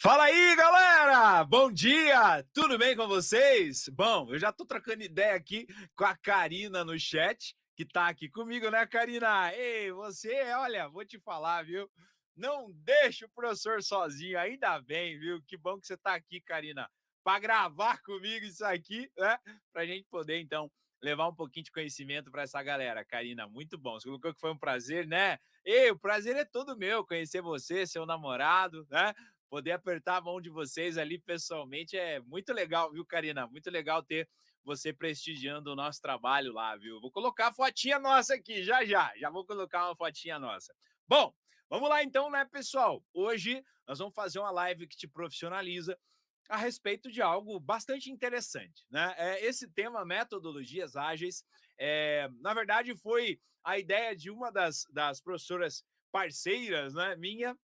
Fala aí, galera! Bom dia! Tudo bem com vocês? Bom, eu já tô trocando ideia aqui com a Karina no chat, que tá aqui comigo, né, Karina? Ei, você, olha, vou te falar, viu? Não deixa o professor sozinho, ainda bem, viu? Que bom que você tá aqui, Karina, para gravar comigo isso aqui, né? Pra gente poder, então, levar um pouquinho de conhecimento para essa galera. Karina, muito bom. Você colocou que foi um prazer, né? Ei, o prazer é todo meu conhecer você, seu namorado, né? Poder apertar a mão de vocês ali pessoalmente é muito legal, viu, Karina? Muito legal ter você prestigiando o nosso trabalho lá, viu? Vou colocar a fotinha nossa aqui, já vou colocar uma fotinha nossa. Bom, vamos lá então, né, pessoal? Hoje nós vamos fazer uma live que te profissionaliza a respeito de algo bastante interessante, né? Esse tema, metodologias ágeis, na verdade foi a ideia de uma das professoras parceiras, né, minha.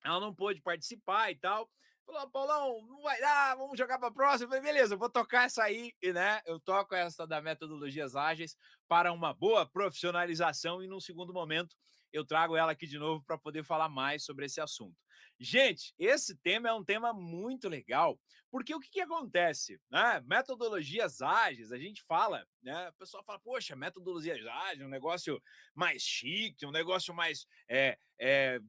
Ela não pôde participar e tal. Falou, Paulão, não vai dar, vamos jogar para a próxima. Eu falei, beleza, eu vou tocar essa aí, e né? Eu toco essa da metodologias ágeis para uma boa profissionalização e num segundo momento eu trago ela aqui de novo para poder falar mais sobre esse assunto. Gente, esse tema é um tema muito legal, porque o que acontece, né? Metodologias ágeis, a gente fala, né? O pessoal fala, poxa, metodologias ágeis, um negócio mais chique, um negócio mais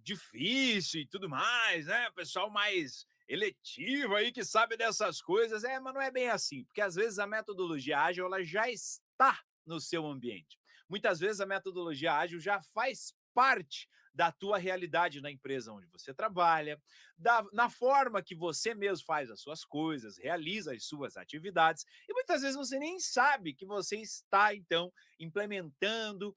difícil e tudo mais, né? O pessoal mais eletivo aí que sabe dessas coisas, mas não é bem assim, porque às vezes a metodologia ágil ela já está no seu ambiente. Muitas vezes a metodologia ágil já faz parte da tua realidade na empresa onde você trabalha, na forma que você mesmo faz as suas coisas, realiza as suas atividades, e muitas vezes você nem sabe que você está, então, implementando,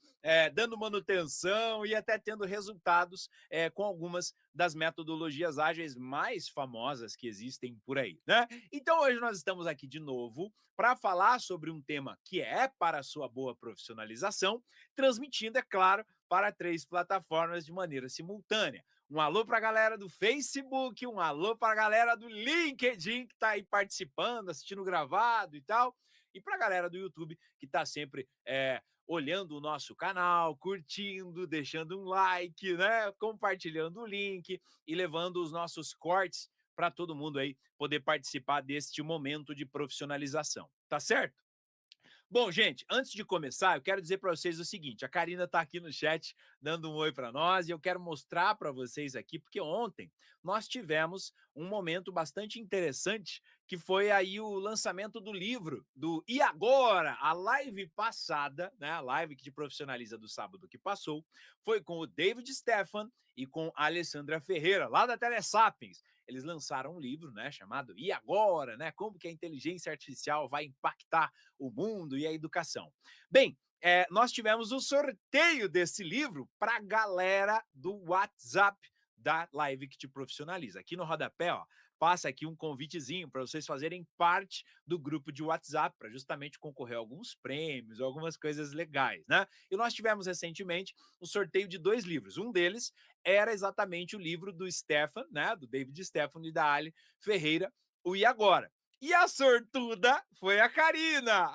dando manutenção e até tendo resultados com algumas das metodologias ágeis mais famosas que existem por aí, né? Então hoje nós estamos aqui de novo para falar sobre um tema que é para a sua boa profissionalização, transmitindo, é claro, para 3 plataformas de maneira simultânea. Um alô para a galera do Facebook, um alô para a galera do LinkedIn que está aí participando, assistindo gravado e tal, e para a galera do YouTube que está sempre olhando o nosso canal, curtindo, deixando um like, né? Compartilhando o link e levando os nossos cortes para todo mundo aí poder participar deste momento de profissionalização. Tá certo? Bom, gente, antes de começar, eu quero dizer para vocês o seguinte: a Karina está aqui no chat dando um oi para nós e eu quero mostrar para vocês aqui, porque ontem nós tivemos um momento bastante interessante, que foi aí o lançamento do livro do E Agora? A live passada, né? A live que te profissionaliza do sábado que passou, foi com o David Stefan e com a Alessandra Ferreira, lá da Telesapiens. Eles lançaram um livro, né, chamado E Agora, né? Como que a inteligência artificial vai impactar o mundo e a educação. Bem, nós tivemos o sorteio desse livro para a galera do WhatsApp da Live que te profissionaliza. Aqui no rodapé, ó, passa aqui um convitezinho para vocês fazerem parte do grupo de WhatsApp para justamente concorrer a alguns prêmios, algumas coisas legais, né? E nós tivemos recentemente o sorteio de 2 livros. Um deles era exatamente o livro do Stefan, né, do David Stefan e da Ali Ferreira, o E Agora? E a sortuda foi a Karina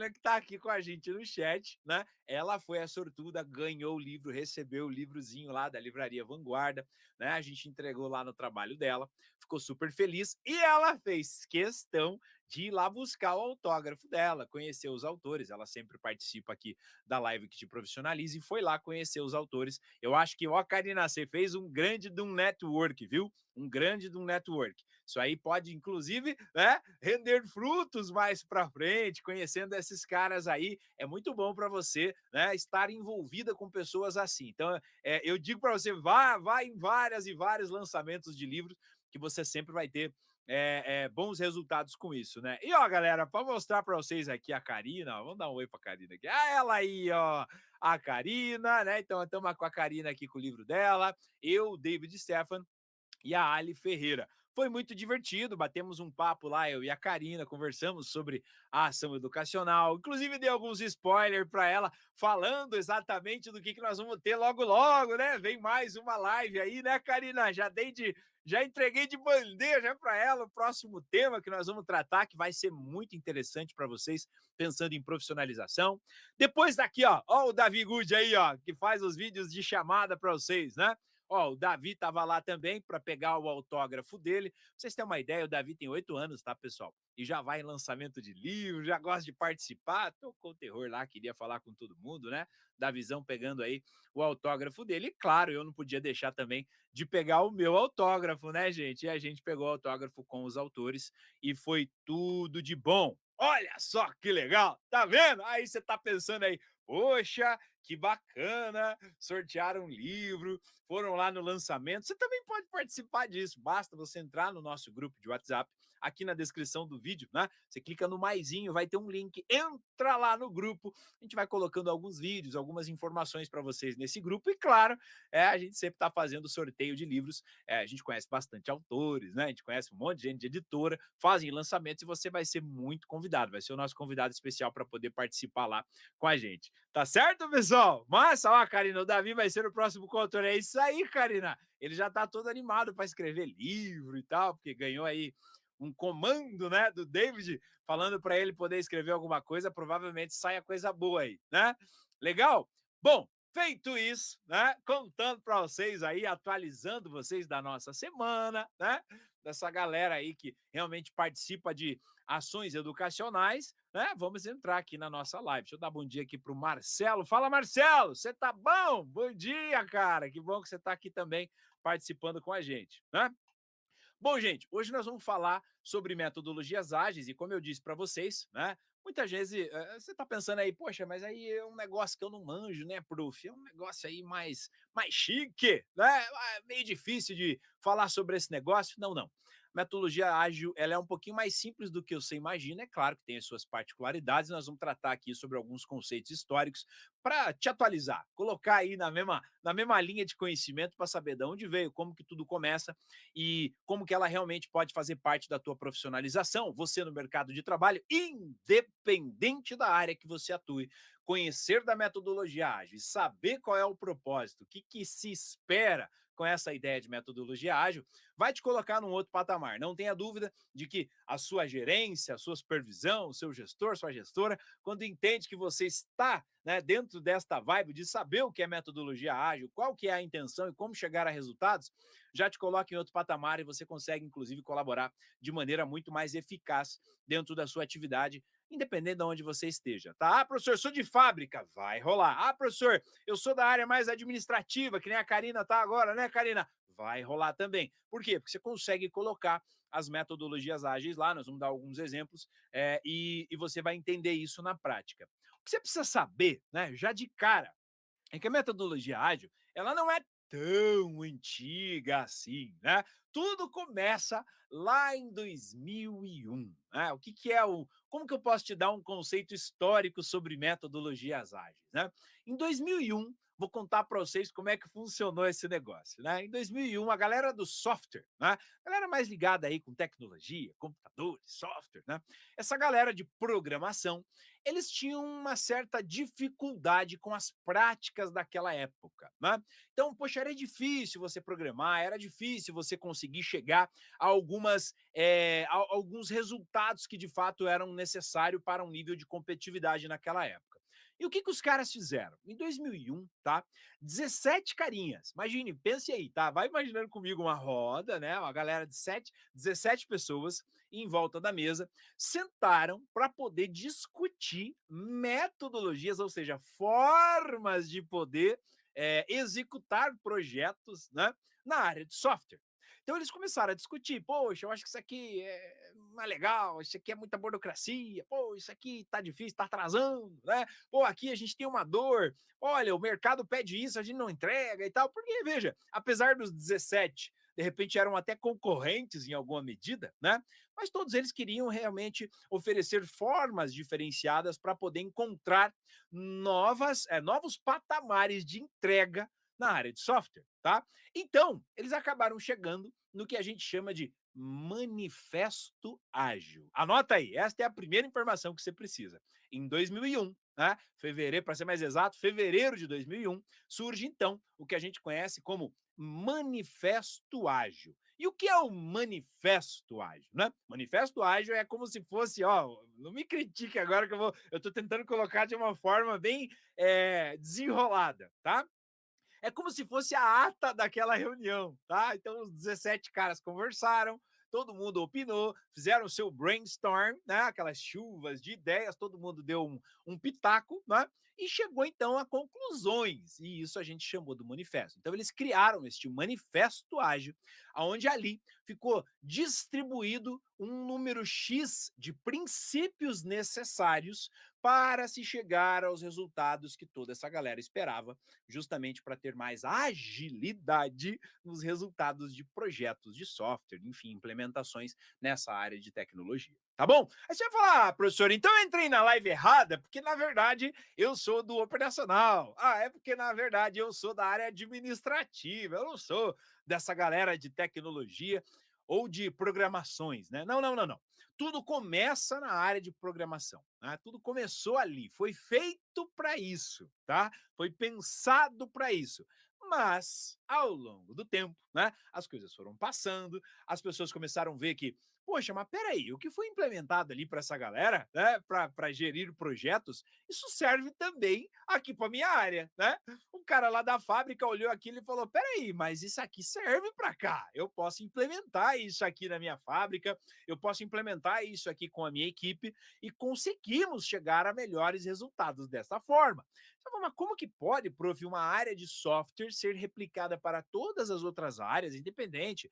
que está aqui com a gente no chat, né? Ela foi a sortuda, ganhou o livro, recebeu o livrozinho lá da Livraria Vanguarda, né? A gente entregou lá no trabalho dela, ficou super feliz e ela fez questão de ir lá buscar o autógrafo dela, conhecer os autores. Ela sempre participa aqui da live que te profissionaliza e foi lá conhecer os autores. Eu acho que, ó, Karina, você fez um grande de um network, viu? Um grande de um network. Isso aí pode, inclusive, né, render frutos mais para frente, conhecendo esses caras aí. É muito bom para você, né, estar envolvida com pessoas assim. Então, eu digo para você, vá em várias e vários lançamentos de livros que você sempre vai ter bons resultados com isso, né? E ó, galera, para mostrar para vocês aqui a Karina, ó, vamos dar um oi para a Karina aqui. Ah, ela aí, ó, a Karina, né? Então, estamos com a Karina aqui com o livro dela, eu, David Stefan e a Ali Ferreira. Foi muito divertido, batemos um papo lá, eu e a Karina, conversamos sobre a ação educacional, inclusive dei alguns spoilers para ela, falando exatamente do que nós vamos ter logo logo, né? Vem mais uma live aí, né, Karina? Já entreguei de bandeja para ela o próximo tema que nós vamos tratar, que vai ser muito interessante para vocês, pensando em profissionalização. Depois daqui, ó o Davi Good aí, ó, que faz os vídeos de chamada para vocês, né? Ó, o Davi estava lá também para pegar o autógrafo dele. Pra vocês terem uma ideia, o Davi tem 8 anos, tá, pessoal? E já vai em lançamento de livro, já gosta de participar. Tocou o terror lá, queria falar com todo mundo, né? Davizão pegando aí o autógrafo dele. E claro, eu não podia deixar também de pegar o meu autógrafo, né, gente? E a gente pegou o autógrafo com os autores e foi tudo de bom. Olha só que legal, tá vendo? Aí você tá pensando aí, poxa, que bacana, sortearam um livro, foram lá no lançamento. Você também pode participar disso, basta você entrar no nosso grupo de WhatsApp, aqui na descrição do vídeo, né? Você clica no maisinho, vai ter um link, entra lá no grupo, a gente vai colocando alguns vídeos, algumas informações para vocês nesse grupo, e claro, a gente sempre está fazendo sorteio de livros, a gente conhece bastante autores, né? A gente conhece um monte de gente de editora, fazem lançamentos e você vai ser muito convidado, vai ser o nosso convidado especial para poder participar lá com a gente. Tá certo, pessoal? Massa, ó, Karina, o Davi vai ser o próximo coautor. É isso aí, Karina. Ele já tá todo animado para escrever livro e tal, porque ganhou aí um comando, né, do David, falando para ele poder escrever alguma coisa, provavelmente saia coisa boa aí, né? Legal? Bom, feito isso, né? Contando para vocês aí, atualizando vocês da nossa semana, né? Dessa galera aí que realmente participa de ações educacionais, né? Vamos entrar aqui na nossa live. Deixa eu dar bom dia aqui para o Marcelo. Fala, Marcelo, você tá bom? Bom dia, cara. Que bom que você está aqui também participando com a gente, né? Bom, gente, hoje nós vamos falar sobre metodologias ágeis e como eu disse para vocês, né? Muitas vezes você está pensando aí, poxa, mas aí é um negócio que eu não manjo, né, prof? É um negócio aí mais chique, né? Meio difícil de falar sobre esse negócio. Não, não. Metodologia ágil, ela é um pouquinho mais simples do que você imagina, é claro que tem as suas particularidades, nós vamos tratar aqui sobre alguns conceitos históricos para te atualizar, colocar aí na mesma linha de conhecimento para saber de onde veio, como que tudo começa e como que ela realmente pode fazer parte da tua profissionalização, você no mercado de trabalho, independente da área que você atue. Conhecer da metodologia ágil, saber qual é o propósito, o que, que se espera com essa ideia de metodologia ágil, vai te colocar num outro patamar. Não tenha dúvida de que a sua gerência, a sua supervisão, o seu gestor, sua gestora, quando entende que você está, né, dentro desta vibe de saber o que é metodologia ágil, qual que é a intenção e como chegar a resultados, já te coloca em outro patamar e você consegue, inclusive, colaborar de maneira muito mais eficaz dentro da sua atividade, independente de onde você esteja, tá? Ah, professor, sou de fábrica, vai rolar. Ah, professor, eu sou da área mais administrativa, que nem a Karina tá agora, né, Karina? Vai rolar também. Por quê? Porque você consegue colocar as metodologias ágeis lá, nós vamos dar alguns exemplos, e você vai entender isso na prática. O que você precisa saber, né, já de cara, é que a metodologia ágil, ela não é tão antiga assim, né? Tudo começa lá em 2001, né? O que que é o como que eu posso te dar um conceito histórico sobre metodologias ágeis, né? Em 2001, vou contar para vocês como é que funcionou esse negócio, né? Em 2001, a galera do software, né? A galera mais ligada aí com tecnologia, computadores, software, né? Essa galera de programação, eles tinham uma certa dificuldade com as práticas daquela época, né? Então, poxa, era difícil você programar, era difícil você conseguir chegar a alguns resultados que de fato eram necessários para um nível de competitividade naquela época. E o que, que os caras fizeram? Em 2001, tá? 17 carinhas. Imagine, pense aí, tá? Vai imaginando comigo uma roda, né? Uma galera de 17 pessoas em volta da mesa, sentaram para poder discutir metodologias, ou seja, formas de poder executar projetos, né, na área de software. Então eles começaram a discutir, poxa, eu acho que isso aqui não é legal, isso aqui é muita burocracia, pô, isso aqui tá difícil, tá atrasando, né? Pô, aqui a gente tem uma dor, olha, o mercado pede isso, a gente não entrega e tal, porque, veja, apesar dos 17, de repente eram até concorrentes em alguma medida, né? Mas todos eles queriam realmente oferecer formas diferenciadas para poder encontrar novos patamares de entrega na área de software, tá? Então, eles acabaram chegando no que a gente chama de manifesto ágil. Anota aí, esta é a primeira informação que você precisa. Em 2001, né, fevereiro, para ser mais exato, fevereiro de 2001, surge então o que a gente conhece como manifesto ágil. E o que é o manifesto ágil, né? Manifesto ágil é como se fosse, ó, não me critique agora que eu tô tentando colocar de uma forma bem desenrolada, tá? É como se fosse a ata daquela reunião, tá? Então os 17 caras conversaram, todo mundo opinou, fizeram o seu brainstorm, né? Aquelas chuvas de ideias, todo mundo deu um pitaco, né? E chegou então a conclusões, e isso a gente chamou do manifesto. Então eles criaram este manifesto ágil, aonde ali ficou distribuído um número X de princípios necessários para se chegar aos resultados que toda essa galera esperava, justamente para ter mais agilidade nos resultados de projetos de software, enfim, implementações nessa área de tecnologia. Tá bom? Aí você vai falar, professor, então eu entrei na live errada, porque na verdade eu sou do operacional. Ah, é porque na verdade eu sou da área administrativa, eu não sou dessa galera de tecnologia ou de programações, né? Não, não, não, não. Tudo começa na área de programação, né? Tudo começou ali, foi feito para isso, tá? Foi pensado para isso. Mas, ao longo do tempo, né, as coisas foram passando, as pessoas começaram a ver que, poxa, mas peraí, o que foi implementado ali para essa galera, né, para gerir projetos, isso serve também aqui para minha área, né? O cara lá da fábrica olhou aquilo e falou: peraí, mas isso aqui serve para cá. Eu posso implementar isso aqui na minha fábrica, eu posso implementar isso aqui com a minha equipe e conseguimos chegar a melhores resultados dessa forma. Você fala, mas como que pode, prof, uma área de software ser replicada para todas as outras áreas, independente,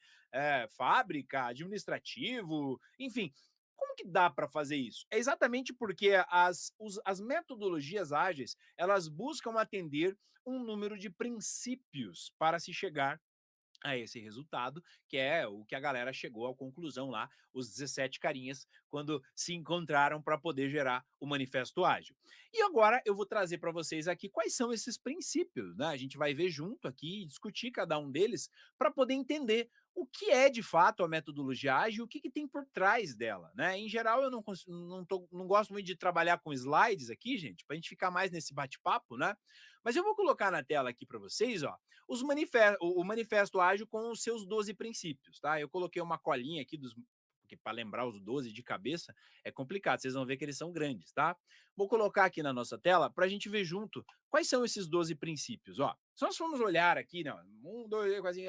fábrica, administrativo, enfim, como que dá para fazer isso? É exatamente porque as metodologias ágeis, elas buscam atender um número de princípios para se chegar a esse resultado, que é o que a galera chegou à conclusão lá, os 17 carinhas, quando se encontraram para poder gerar o manifesto ágil. E agora eu vou trazer para vocês aqui quais são esses princípios, né? A gente vai ver junto aqui e discutir cada um deles para poder entender o que é de fato a metodologia ágil, o que, que tem por trás dela, né? Em geral, eu não gosto muito de trabalhar com slides aqui, gente, para a gente ficar mais nesse bate-papo, né? Mas eu vou colocar na tela aqui para vocês, ó, o manifesto ágil com os seus 12 princípios, tá? Eu coloquei uma colinha aqui dos porque para lembrar os 12 de cabeça é complicado, vocês vão ver que eles são grandes, tá? Vou colocar aqui na nossa tela para a gente ver junto quais são esses 12 princípios, ó. Se nós formos olhar aqui, não,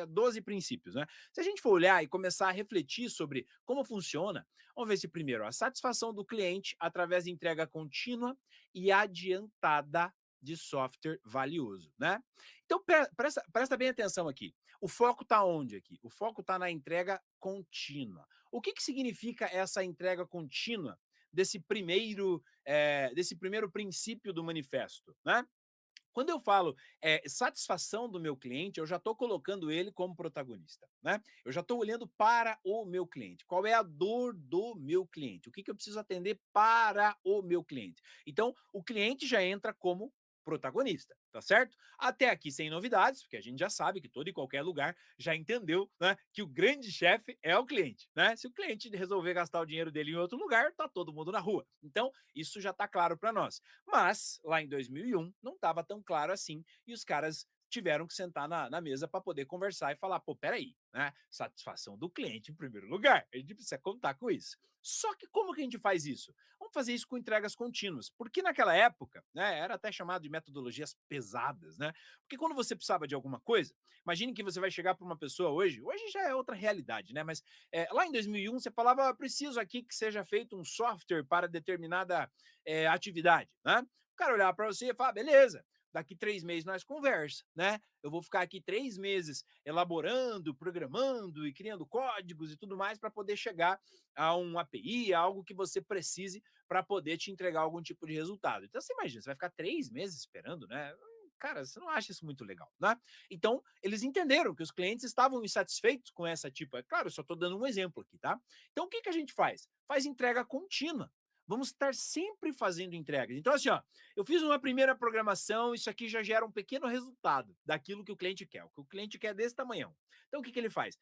12 princípios, né? Se a gente for olhar e começar a refletir sobre como funciona, vamos ver esse primeiro, ó, a satisfação do cliente através de entrega contínua e adiantada de software valioso, né? Então, presta bem atenção aqui. O foco está onde aqui? O foco está na entrega contínua. O que, que significa essa entrega contínua desse primeiro princípio do manifesto, né? Quando eu falo satisfação do meu cliente, eu já estou colocando ele como protagonista, né? Eu já estou olhando para o meu cliente. Qual é a dor do meu cliente? O que, que eu preciso atender para o meu cliente? Então, o cliente já entra como protagonista, tá certo? Até aqui sem novidades, porque a gente já sabe que todo e qualquer lugar já entendeu, né, que o grande chefe é o cliente, né? Se o cliente resolver gastar o dinheiro dele em outro lugar, tá todo mundo na rua. Então, isso já está claro para nós. Mas, lá em 2001, não estava tão claro assim, e os caras tiveram que sentar na mesa para poder conversar e falar, pô, peraí, né? Satisfação do cliente em primeiro lugar. A gente precisa contar com isso. Só que como que a gente faz isso? Vamos fazer isso com entregas contínuas, porque naquela época, né, era até chamado de metodologias pesadas, né? Porque quando você precisava de alguma coisa, imagine que você vai chegar para uma pessoa hoje já é outra realidade, né? Mas lá em 2001 você falava, preciso aqui que seja feito um software para determinada atividade, né? O cara olhava para você e falava, beleza, daqui 3 meses nós conversa, né? Eu vou ficar aqui 3 meses elaborando, programando e criando códigos e tudo mais para poder chegar a um API, a algo que você precise para poder te entregar algum tipo de resultado. Então você imagina, você vai ficar 3 meses esperando, né? Cara, você não acha isso muito legal, né? Então, eles entenderam que os clientes estavam insatisfeitos com essa tipo. É claro, eu só estou dando um exemplo aqui, tá? Então, o que, que a gente faz? Faz entrega contínua. Vamos estar sempre fazendo entregas. Então, assim, ó, eu fiz uma primeira programação, isso aqui já gera um pequeno resultado daquilo que o cliente quer. O que o cliente quer é desse tamanhão. Então, o que, que ele faz?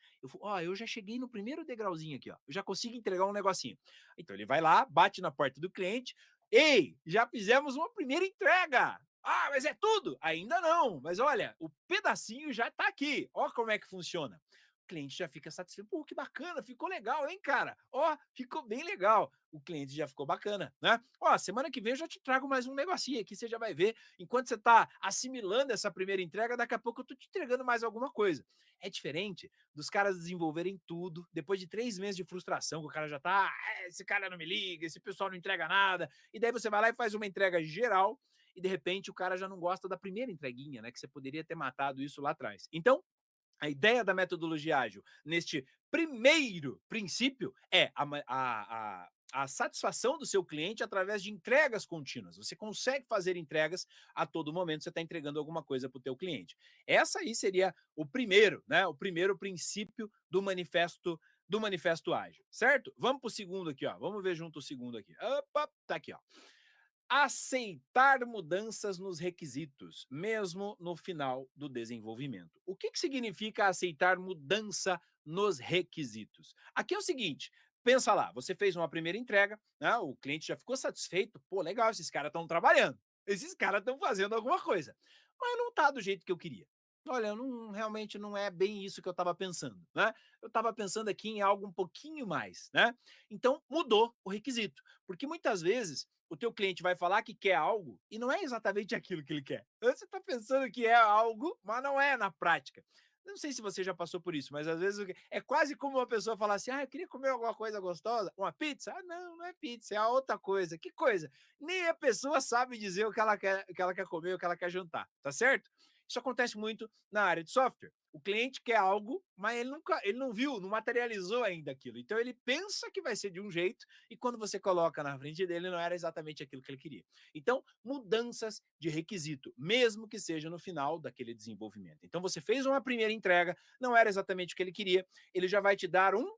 Eu já cheguei no primeiro degrauzinho aqui, ó. Eu já consigo entregar um negocinho. Então, ele vai lá, bate na porta do cliente. Ei, já fizemos uma primeira entrega. Ah, mas é tudo? Ainda não. Mas olha, o pedacinho já está aqui. Olha como é que funciona. O cliente já fica satisfeito. Pô, que bacana, ficou legal, hein, cara? Ó, ficou bem legal. O cliente já ficou bacana, né? Ó, semana que vem eu já te trago mais um negocinho aqui, você já vai ver. Enquanto você tá assimilando essa primeira entrega, daqui a pouco eu tô te entregando mais alguma coisa. É diferente dos caras desenvolverem tudo, depois de 3 meses de frustração, que o cara já tá, esse cara não me liga, esse pessoal não entrega nada, e daí você vai lá e faz uma entrega geral, e de repente o cara já não gosta da primeira entreguinha, né? Que você poderia ter matado isso lá atrás. Então, a ideia da metodologia ágil neste primeiro princípio é a satisfação do seu cliente através de entregas contínuas. Você consegue fazer entregas a todo momento, você está entregando alguma coisa para o teu cliente. Essa aí seria o primeiro, né? O primeiro princípio do manifesto ágil, certo? Vamos para o segundo aqui, ó. Vamos ver junto o segundo aqui. Opa, tá aqui, ó. Aceitar mudanças nos requisitos, mesmo no final do desenvolvimento. O que significa aceitar mudança nos requisitos? Aqui é o seguinte, pensa lá, você fez uma primeira entrega, né, o cliente já ficou satisfeito, pô, legal, esses caras estão trabalhando, esses caras estão fazendo alguma coisa, mas não está do jeito que eu queria. Olha, não, realmente não é bem isso que eu estava pensando, né? Eu estava pensando aqui em algo um pouquinho mais, né? Então mudou o requisito, porque muitas vezes o teu cliente vai falar que quer algo e não é exatamente aquilo que ele quer. Você está pensando que é algo, mas não é na prática. Não sei se você já passou por isso, mas às vezes é quase como uma pessoa falar assim: eu queria comer alguma coisa gostosa, uma pizza? Ah, não, não é pizza, é a outra coisa. Que coisa? Nem a pessoa sabe dizer o que ela quer comer, o que ela quer jantar, tá certo? Isso acontece muito na área de software. O cliente quer algo, mas ele não viu, não materializou ainda aquilo. Então ele pensa que vai ser de um jeito e quando você coloca na frente dele não era exatamente aquilo que ele queria. Então, mudanças de requisito, mesmo que seja no final daquele desenvolvimento. Então você fez uma primeira entrega, não era exatamente o que ele queria, ele já vai te dar um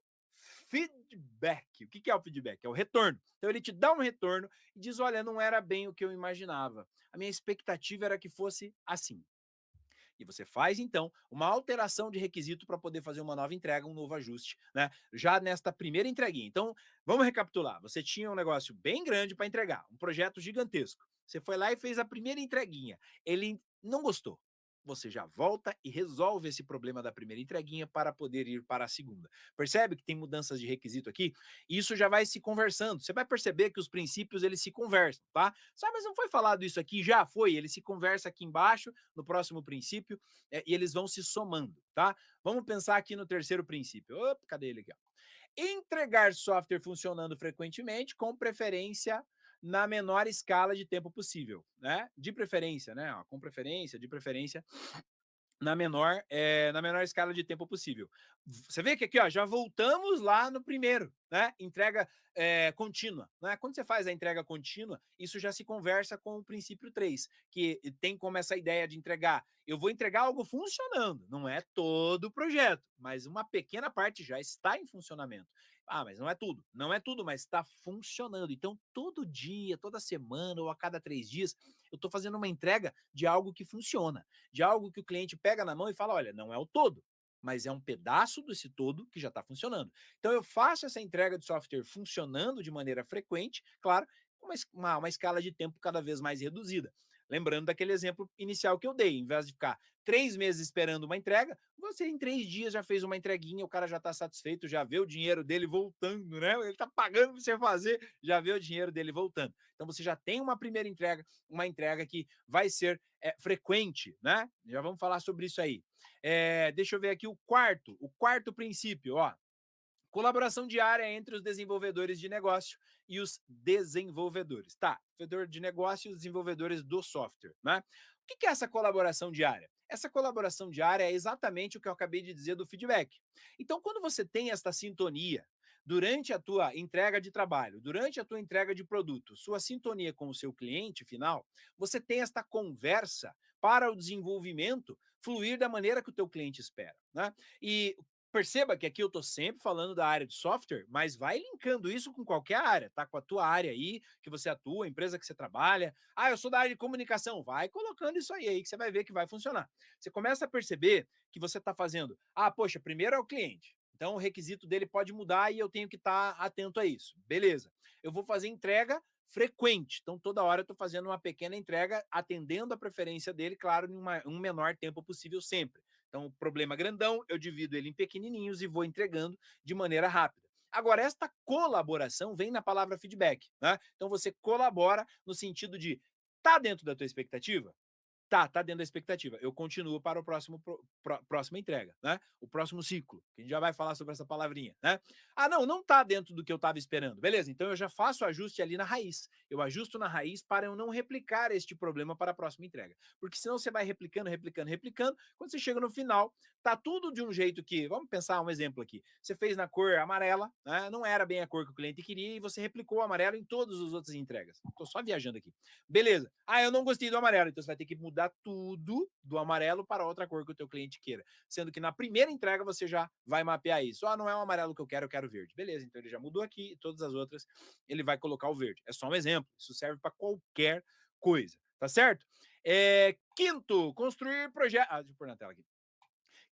feedback. O que é o feedback? É o retorno. Então ele te dá um retorno e diz: olha, não era bem o que eu imaginava. A minha expectativa era que fosse assim. E você faz, então, uma alteração de requisito para poder fazer uma nova entrega, um novo ajuste, né? Já nesta primeira entreguinha. Então, vamos recapitular. Você tinha um negócio bem grande para entregar, um projeto gigantesco. Você foi lá e fez a primeira entreguinha. Ele não gostou. Você já volta e resolve esse problema da primeira entreguinha para poder ir para a segunda. Percebe que tem mudanças de requisito aqui? Isso já vai se conversando. Você vai perceber que os princípios eles se conversam, tá? Sabe, mas não foi falado isso aqui? Já foi. Ele se conversa aqui embaixo no próximo princípio e eles vão se somando, tá? Vamos pensar aqui no terceiro princípio. Opa, cadê ele aqui? Ó? Entregar software funcionando frequentemente, com preferência na menor escala de tempo possível, né? De preferência, né? Ó, com preferência, de preferência, na menor escala de tempo possível. Você vê que aqui, ó, já voltamos lá no primeiro, né? Entrega contínua, né? Quando você faz a entrega contínua, isso já se conversa com o princípio 3, que tem como essa ideia de entregar. Eu vou entregar algo funcionando, não é todo o projeto, mas uma pequena parte já está em funcionamento. Ah, mas não é tudo. Não é tudo, mas está funcionando. Então, todo dia, toda semana ou a cada 3 dias, eu estou fazendo uma entrega de algo que funciona, de algo que o cliente pega na mão e fala: olha, não é o todo, mas é um pedaço desse todo que já está funcionando. Então eu faço essa entrega de software funcionando de maneira frequente, claro, com uma escala de tempo cada vez mais reduzida. Lembrando daquele exemplo inicial que eu dei, em vez de ficar 3 meses esperando uma entrega, você em 3 dias já fez uma entreguinha, o cara já está satisfeito, já vê o dinheiro dele voltando, né? Ele está pagando para você fazer, já vê o dinheiro dele voltando. Então você já tem uma primeira entrega, uma entrega que vai ser frequente, né? Já vamos falar sobre isso aí. Deixa eu ver aqui o quarto princípio, ó. Colaboração diária entre os desenvolvedores de negócio e os desenvolvedores. Tá, desenvolvedor de negócio e os desenvolvedores do software, né? O que é essa colaboração diária? Essa colaboração diária é exatamente o que eu acabei de dizer do feedback. Então, quando você tem esta sintonia durante a tua entrega de trabalho, durante a tua entrega de produto, sua sintonia com o seu cliente final, você tem esta conversa para o desenvolvimento fluir da maneira que o teu cliente espera, né? E perceba que aqui eu estou sempre falando da área de software, mas vai linkando isso com qualquer área, tá? Com a tua área aí, que você atua, a empresa que você trabalha. Ah, eu sou da área de comunicação. Vai colocando isso aí que você vai ver que vai funcionar. Você começa a perceber que você está fazendo, poxa, primeiro é o cliente. Então o requisito dele pode mudar e eu tenho que estar atento a isso. Beleza. Eu vou fazer entrega frequente. Então, toda hora eu estou fazendo uma pequena entrega, atendendo a preferência dele, claro, em um menor tempo possível sempre. Então, o problema grandão, eu divido ele em pequenininhos e vou entregando de maneira rápida. Agora, esta colaboração vem na palavra feedback, né? Então, você colabora no sentido de tá dentro da tua expectativa? Tá dentro da expectativa. Eu continuo para o próxima entrega, né? O próximo ciclo, que a gente já vai falar sobre essa palavrinha, né? Ah, não tá dentro do que eu estava esperando. Beleza, então eu já faço o ajuste ali na raiz. Eu ajusto na raiz para eu não replicar este problema para a próxima entrega. Porque senão você vai replicando, replicando, replicando. Quando você chega no final, tá tudo de um jeito que, vamos pensar um exemplo aqui. Você fez na cor amarela, né? Não era bem a cor que o cliente queria e você replicou o amarelo em todas as outras entregas. Tô só viajando aqui. Beleza. Ah, eu não gostei do amarelo, então você vai ter que mudar tudo do amarelo para outra cor que o teu cliente queira. Sendo que na primeira entrega você já vai mapear isso. Ah, não é o amarelo que eu quero verde. Beleza, então ele já mudou aqui e todas as outras ele vai colocar o verde. É só um exemplo. Isso serve para qualquer coisa, tá certo? Quinto, construir projeto. Deixa eu pôr na tela aqui.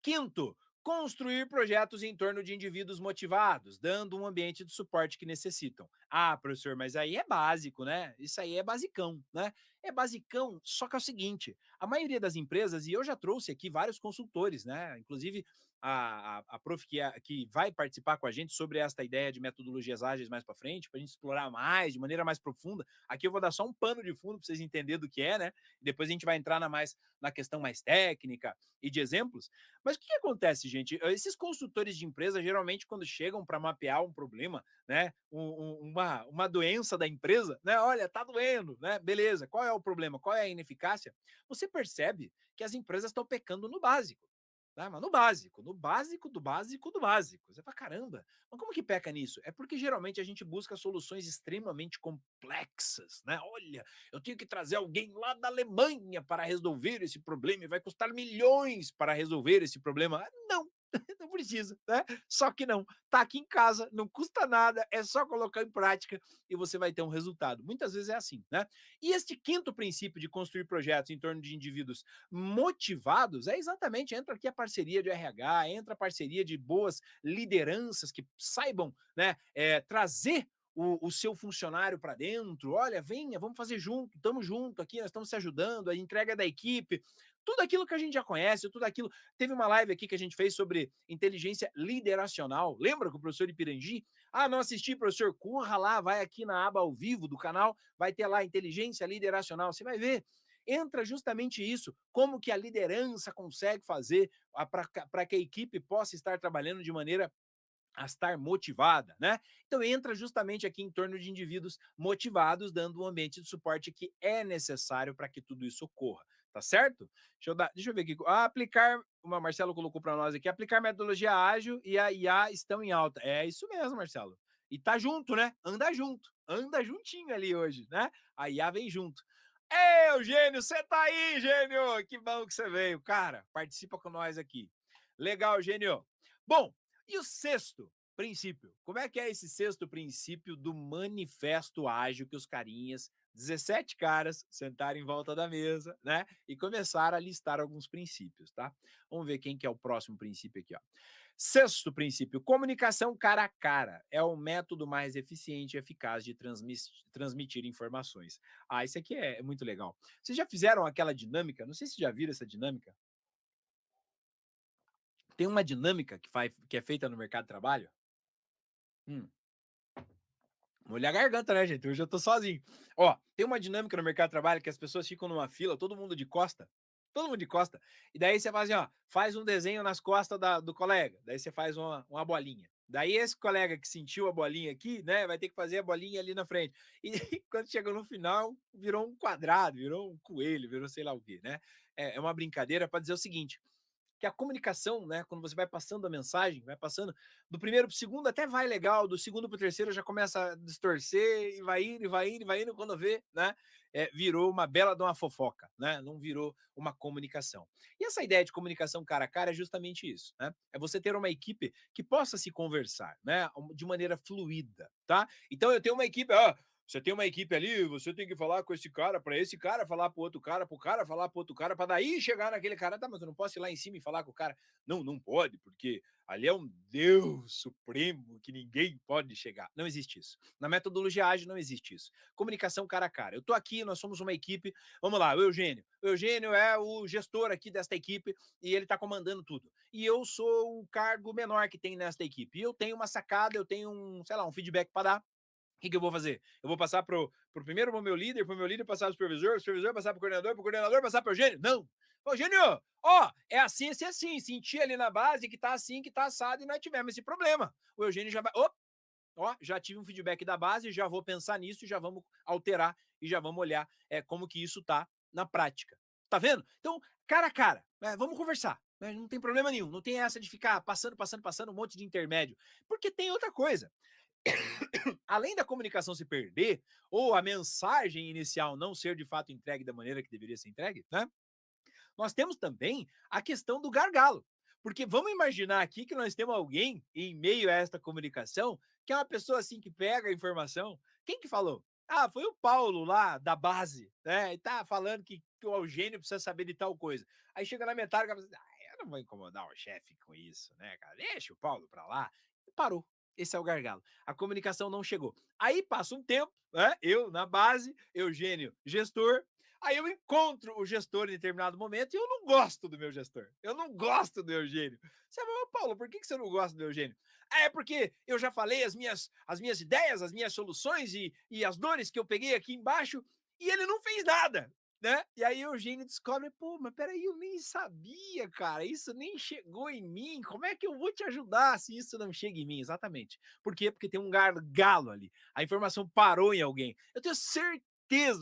Quinto, construir projetos em torno de indivíduos motivados, dando um ambiente de suporte que necessitam. Ah, professor, mas aí é básico, né? Isso aí é basicão, né? É basicão, só que é o seguinte: a maioria das empresas, e eu já trouxe aqui vários consultores, né? Inclusive a prof que vai participar com a gente sobre esta ideia de metodologias ágeis mais para frente, para a gente explorar mais, de maneira mais profunda. Aqui eu vou dar só um pano de fundo para vocês entenderem do que é, né? Depois a gente vai entrar na questão mais técnica e de exemplos. Mas o que acontece, gente? Esses consultores de empresa, geralmente, quando chegam para mapear um problema, né, uma doença da empresa, né, olha, tá doendo, né, beleza, qual é o problema? Qual é a ineficácia? Você percebe que as empresas estão pecando no básico. Tá? Mas no básico, no básico do básico do básico. Você fala, caramba, mas como que peca nisso? É porque geralmente a gente busca soluções extremamente complexas, né? Olha, eu tenho que trazer alguém lá da Alemanha para resolver esse problema e vai custar milhões para resolver esse problema. Não, não precisa, né? Só que não, tá aqui em casa, não custa nada, é só colocar em prática e você vai ter um resultado. Muitas vezes é assim, né? E este quinto princípio de construir projetos em torno de indivíduos motivados é exatamente, entra aqui a parceria de RH, entra a parceria de boas lideranças que saibam, né, trazer o seu funcionário para dentro, olha, venha, vamos fazer junto, estamos junto aqui, nós estamos se ajudando, a entrega da equipe, tudo aquilo que a gente já conhece, tudo aquilo. Teve uma live aqui que a gente fez sobre inteligência lideracional, lembra com o professor Ipirangi? Ah, não assisti, professor, corra lá, vai aqui na aba ao vivo do canal, vai ter lá inteligência lideracional, você vai ver. Entra justamente isso, como que a liderança consegue fazer para que a equipe possa estar trabalhando de maneira a estar motivada, né? Então entra justamente aqui em torno de indivíduos motivados, dando um ambiente de suporte que é necessário para que tudo isso ocorra, tá certo? Deixa eu ver aqui. Aplicar, uma Marcelo colocou para nós aqui, aplicar metodologia ágil e a IA estão em alta. É isso mesmo, Marcelo. E tá junto, né? Anda juntinho ali hoje, né? A IA vem junto. Ei, Eugênio, você tá aí, Gênio? Que bom que você veio. Cara, participa com nós aqui. Legal, Gênio. Bom, e o sexto princípio? Como é que é esse sexto princípio do manifesto ágil que os carinhas, 17 caras, sentaram em volta da mesa, né? E começaram a listar alguns princípios, tá? Vamos ver quem que é o próximo princípio aqui, ó. Sexto princípio, comunicação cara a cara é o método mais eficiente e eficaz de transmitir informações. Ah, isso aqui é muito legal. Vocês já fizeram aquela dinâmica? Não sei se já viram essa dinâmica. Tem uma dinâmica que é feita no mercado de trabalho. Hum, Molhar a garganta, né, gente? Hoje eu tô sozinho. Ó, tem uma dinâmica no mercado de trabalho que as pessoas ficam numa fila, todo mundo de costa. Todo mundo de costa. E daí você faz assim, ó, faz um desenho nas costas do colega. Daí você faz uma bolinha. Daí esse colega que sentiu a bolinha aqui, né, vai ter que fazer a bolinha ali na frente. E quando chega no final, virou um quadrado, virou um coelho, virou sei lá o quê, né? É uma brincadeira para dizer o seguinte: que a comunicação, né, quando você vai passando a mensagem, vai passando do primeiro para o segundo até vai legal, do segundo para o terceiro já começa a distorcer e vai indo, e vai indo, e vai indo, quando vê, né, virou uma bela de uma fofoca, né, não virou uma comunicação. E essa ideia de comunicação cara a cara é justamente isso, né, é você ter uma equipe que possa se conversar, né, de maneira fluida, tá? Então eu tenho uma equipe, ó, Você tem uma equipe ali, você tem que falar com esse cara, para esse cara falar para o outro cara, para o cara falar para outro cara, para daí chegar naquele cara. Tá, mas eu não posso ir lá em cima e falar com o cara. Não, não pode, porque ali é um Deus supremo que ninguém pode chegar. Não existe isso. Na metodologia ágil não existe isso. Comunicação cara a cara. Eu tô aqui, nós somos uma equipe. Vamos lá, o Eugênio. O Eugênio é o gestor aqui desta equipe e ele tá comandando tudo. E eu sou o cargo menor que tem nesta equipe. E eu tenho uma sacada, eu tenho um, sei lá, um feedback para dar. O que eu vou fazer? Eu vou passar pro primeiro pro meu líder passar pro supervisor, o supervisor passar pro coordenador passar pro Eugênio? Não. Ô, Eugênio, ó, é assim, assim, assim. Senti ali na base que tá assim, que tá assado e nós tivemos esse problema. O Eugênio já vai. Ó, já tive um feedback da base, já vou pensar nisso, já vamos alterar e já vamos olhar como que isso tá na prática. Tá vendo? Então, cara a cara, vamos conversar. Não tem problema nenhum. Não tem essa de ficar passando um monte de intermédio. Porque tem outra coisa. Além da comunicação se perder, ou a mensagem inicial não ser de fato entregue da maneira que deveria ser entregue, né? Nós temos também a questão do gargalo. Porque vamos imaginar aqui que nós temos alguém em meio a esta comunicação que é uma pessoa assim que pega a informação. Quem que falou? Ah, foi o Paulo lá da base, né? E tá falando que o Eugênio precisa saber de tal coisa. Aí chega na metade e fala assim, eu não vou incomodar o chefe com isso, né, cara? Deixa o Paulo pra lá. E parou. Esse é o gargalo. A comunicação não chegou. Aí passa um tempo, né? Eu na base, Eugênio gestor, aí eu encontro o gestor em determinado momento e eu não gosto do meu gestor. Eu não gosto do Eugênio. Você fala, Paulo, por que você não gosta do Eugênio? É porque eu já falei as minhas ideias, as minhas soluções e as dores que eu peguei aqui embaixo e ele não fez nada. Né? E aí o Eugênio descobre, pô, mas peraí, eu nem sabia, cara, isso nem chegou em mim, como é que eu vou te ajudar se isso não chega em mim? Exatamente. Por quê? Porque tem um gargalo ali, a informação parou em alguém. Eu tenho certeza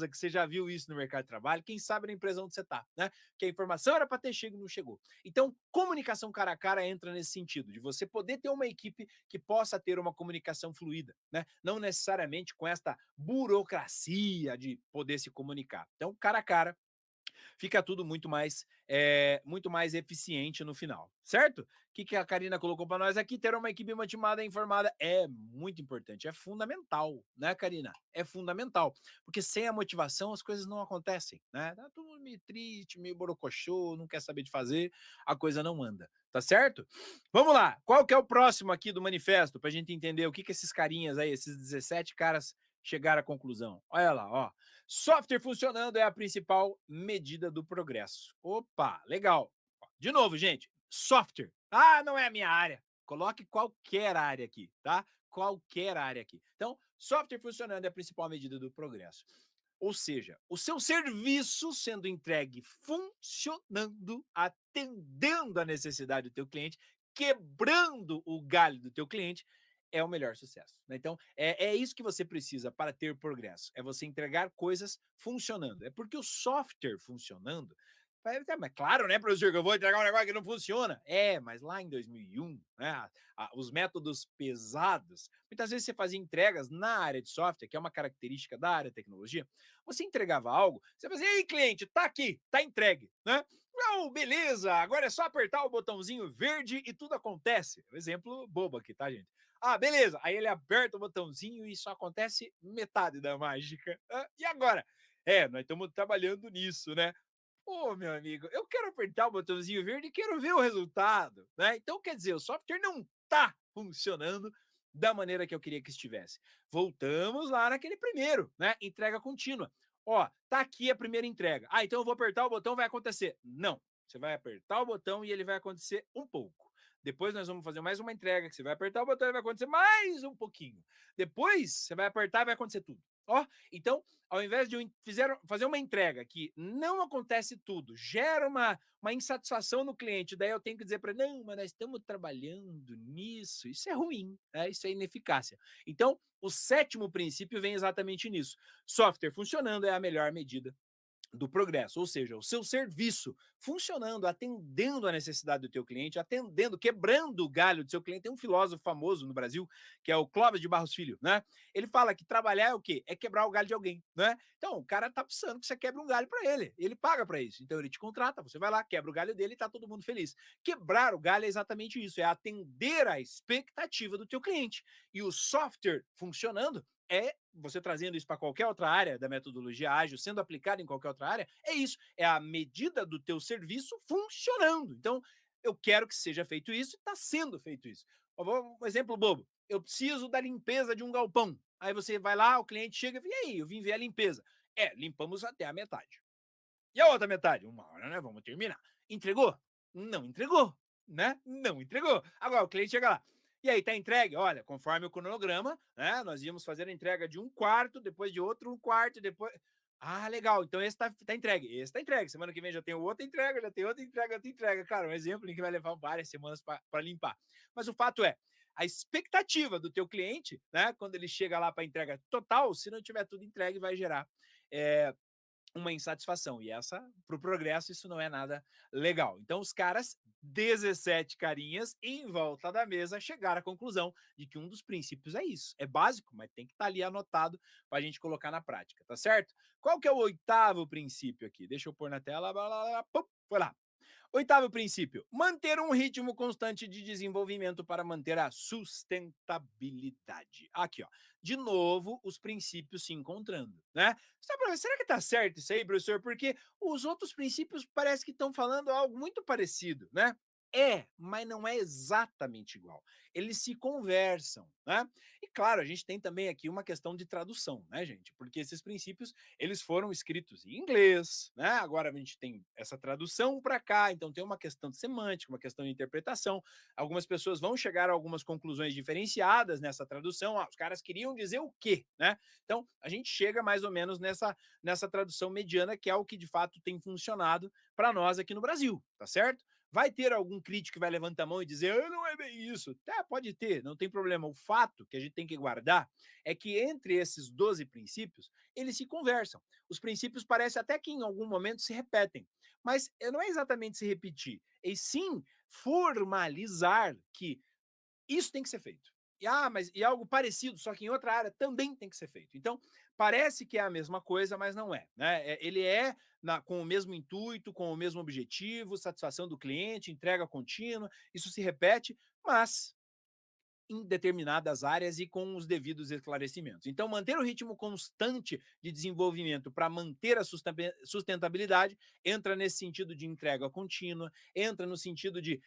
que você já viu isso no mercado de trabalho, quem sabe na empresa onde você está, né? Que a informação era para ter chego e não chegou. Então, comunicação cara a cara entra nesse sentido, de você poder ter uma equipe que possa ter uma comunicação fluida, né? Não necessariamente com esta burocracia de poder se comunicar. Então, cara a cara, fica tudo muito mais eficiente no final, certo? O que a Karina colocou para nós aqui? Ter uma equipe motivada e informada é muito importante, é fundamental, né, Karina? É fundamental, porque sem a motivação as coisas não acontecem, né? Tá todo mundo meio triste, meio borocochô, não quer saber de fazer, a coisa não anda, tá certo? Vamos lá, qual que é o próximo aqui do manifesto, pra gente entender o que esses carinhas aí, esses 17 caras chegaram à conclusão? Olha lá, ó. Software funcionando é a principal medida do progresso. Opa, legal. De novo, gente, software. Ah, não é a minha área. Coloque qualquer área aqui, tá? Qualquer área aqui. Então, software funcionando é a principal medida do progresso. Ou seja, o seu serviço sendo entregue funcionando, atendendo a necessidade do teu cliente, quebrando o galho do teu cliente, é o melhor sucesso. Né? Então, é isso que você precisa para ter progresso. É você entregar coisas funcionando. É porque o software funcionando. Mas claro, né, professor, que eu vou entregar um negócio que não funciona. É, mas lá em 2001, né, os métodos pesados, muitas vezes você fazia entregas na área de software, que é uma característica da área de tecnologia, você entregava algo, você fazia, ei, cliente, tá aqui, tá entregue, né? Não, beleza, agora é só apertar o botãozinho verde e tudo acontece. Exemplo bobo aqui, tá, gente? Ah, beleza. Aí ele aperta o botãozinho e só acontece metade da mágica. E agora? Nós estamos trabalhando nisso, né? Pô, meu amigo, eu quero apertar o botãozinho verde e quero ver o resultado, né? Então, quer dizer, o software não está funcionando da maneira que eu queria que estivesse. Voltamos lá naquele primeiro, né? Entrega contínua. Ó, tá aqui a primeira entrega. Ah, então eu vou apertar o botão, vai acontecer. Não. Você vai apertar o botão e ele vai acontecer um pouco. Depois nós vamos fazer mais uma entrega que você vai apertar o botão e vai acontecer mais um pouquinho. Depois você vai apertar e vai acontecer tudo. Ó, então, ao invés de fazer uma entrega que não acontece tudo, gera uma insatisfação no cliente, daí eu tenho que dizer para ele, não, mas nós estamos trabalhando nisso, isso é ruim, né? Isso é ineficácia. Então, o sétimo princípio vem exatamente nisso. Software funcionando é a melhor medida do progresso, ou seja, o seu serviço funcionando, atendendo a necessidade do teu cliente, atendendo, quebrando o galho do seu cliente. Tem um filósofo famoso no Brasil, que é o Clóvis de Barros Filho, né? Ele fala que trabalhar é o quê? É quebrar o galho de alguém, né? Então, o cara tá precisando que você quebre um galho para ele paga para isso. Então, ele te contrata, você vai lá, quebra o galho dele e tá todo mundo feliz. Quebrar o galho é exatamente isso, é atender a expectativa do teu cliente. E o software funcionando é você trazendo isso para qualquer outra área da metodologia ágil, sendo aplicado em qualquer outra área, é isso, é a medida do teu serviço funcionando. Então, eu quero que seja feito isso e está sendo feito isso. Um exemplo bobo, eu preciso da limpeza de um galpão. Aí você vai lá, o cliente chega e aí, eu vim ver a limpeza. Limpamos até a metade. E a outra metade? Uma hora, né? Vamos terminar. Entregou? Não entregou, né? Não entregou. Agora o cliente chega lá. E aí, tá entregue? Olha, conforme o cronograma, né? Nós íamos fazer a entrega de um quarto, depois de outro, um quarto, depois. Ah, legal. Então esse tá entregue. Esse tá entregue. Semana que vem já tem outra entrega, já tem outra entrega, outra entrega. Cara, um exemplo em que vai levar várias semanas para limpar. Mas o fato é, a expectativa do teu cliente, né? Quando ele chega lá para entrega total, se não tiver tudo entregue, vai gerar uma insatisfação. E essa, para o progresso, isso não é nada legal. Então, os caras, 17 carinhas em volta da mesa, chegaram à conclusão de que um dos princípios é isso. É básico, mas tem que estar ali anotado para a gente colocar na prática, tá certo? Qual que é o oitavo princípio aqui? Deixa eu pôr na tela. Foi lá. Oitavo princípio: manter um ritmo constante de desenvolvimento para manter a sustentabilidade. Aqui, ó. De novo, os princípios se encontrando, né? Será que tá certo isso aí, professor? Porque os outros princípios parece que estão falando algo muito parecido, né? Mas não é exatamente igual. Eles se conversam, né? E claro, a gente tem também aqui uma questão de tradução, né, gente? Porque esses princípios, eles foram escritos em inglês, né? Agora a gente tem essa tradução para cá, então tem uma questão de semântica, uma questão de interpretação. Algumas pessoas vão chegar a algumas conclusões diferenciadas nessa tradução. Os caras queriam dizer o quê, né? Então, a gente chega mais ou menos nessa tradução mediana, que é o que de fato tem funcionado para nós aqui no Brasil, tá certo? Vai ter algum crítico que vai levantar a mão e dizer, não é bem isso. Tá, pode ter, não tem problema. O fato que a gente tem que guardar é que entre esses 12 princípios, eles se conversam. Os princípios parecem até que em algum momento se repetem, mas não é exatamente se repetir, e sim formalizar que isso tem que ser feito. Mas algo parecido, só que em outra área também tem que ser feito. Então, parece que é a mesma coisa, mas não é. Né? Ele é com o mesmo intuito, com o mesmo objetivo, satisfação do cliente, entrega contínua, isso se repete, mas em determinadas áreas e com os devidos esclarecimentos. Então, manter o ritmo constante de desenvolvimento para manter a sustentabilidade entra nesse sentido de entrega contínua, entra no sentido de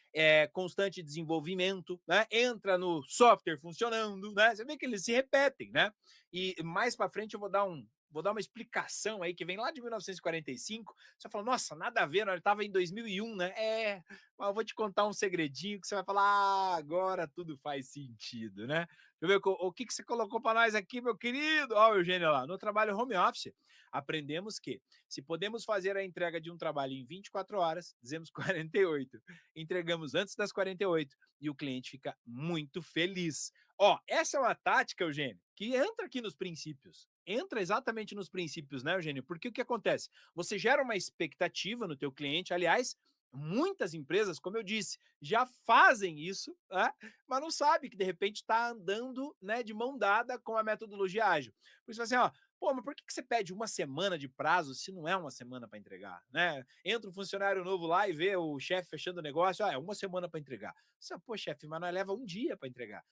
constante desenvolvimento, né? Entra no software funcionando, né? Você vê que eles se repetem, né? E mais para frente eu vou dar uma explicação aí que vem lá de 1945. Você fala, nossa, nada a ver, ele estava em 2001, né? Mas eu vou te contar um segredinho que você vai falar, agora tudo faz sentido, né? Deixa eu ver o que você colocou para nós aqui, meu querido. Ó, o Eugênio lá. No trabalho home office, aprendemos que se podemos fazer a entrega de um trabalho em 24 horas, dizemos 48. Entregamos antes das 48 e o cliente fica muito feliz. Ó, essa é uma tática, Eugênio, que entra aqui nos princípios. Entra exatamente nos princípios, né, Eugênio? Porque o que acontece? Você gera uma expectativa no teu cliente, aliás, muitas empresas, como eu disse, já fazem isso, né? Mas não sabe que de repente está andando, né, de mão dada com a metodologia ágil. Por isso, assim, ó, pô, mas por que você pede uma semana de prazo se não é uma semana para entregar, né? Entra um funcionário novo lá e vê o chefe fechando o negócio, é uma semana para entregar. Você, pô, chefe, mas nós leva um dia para entregar.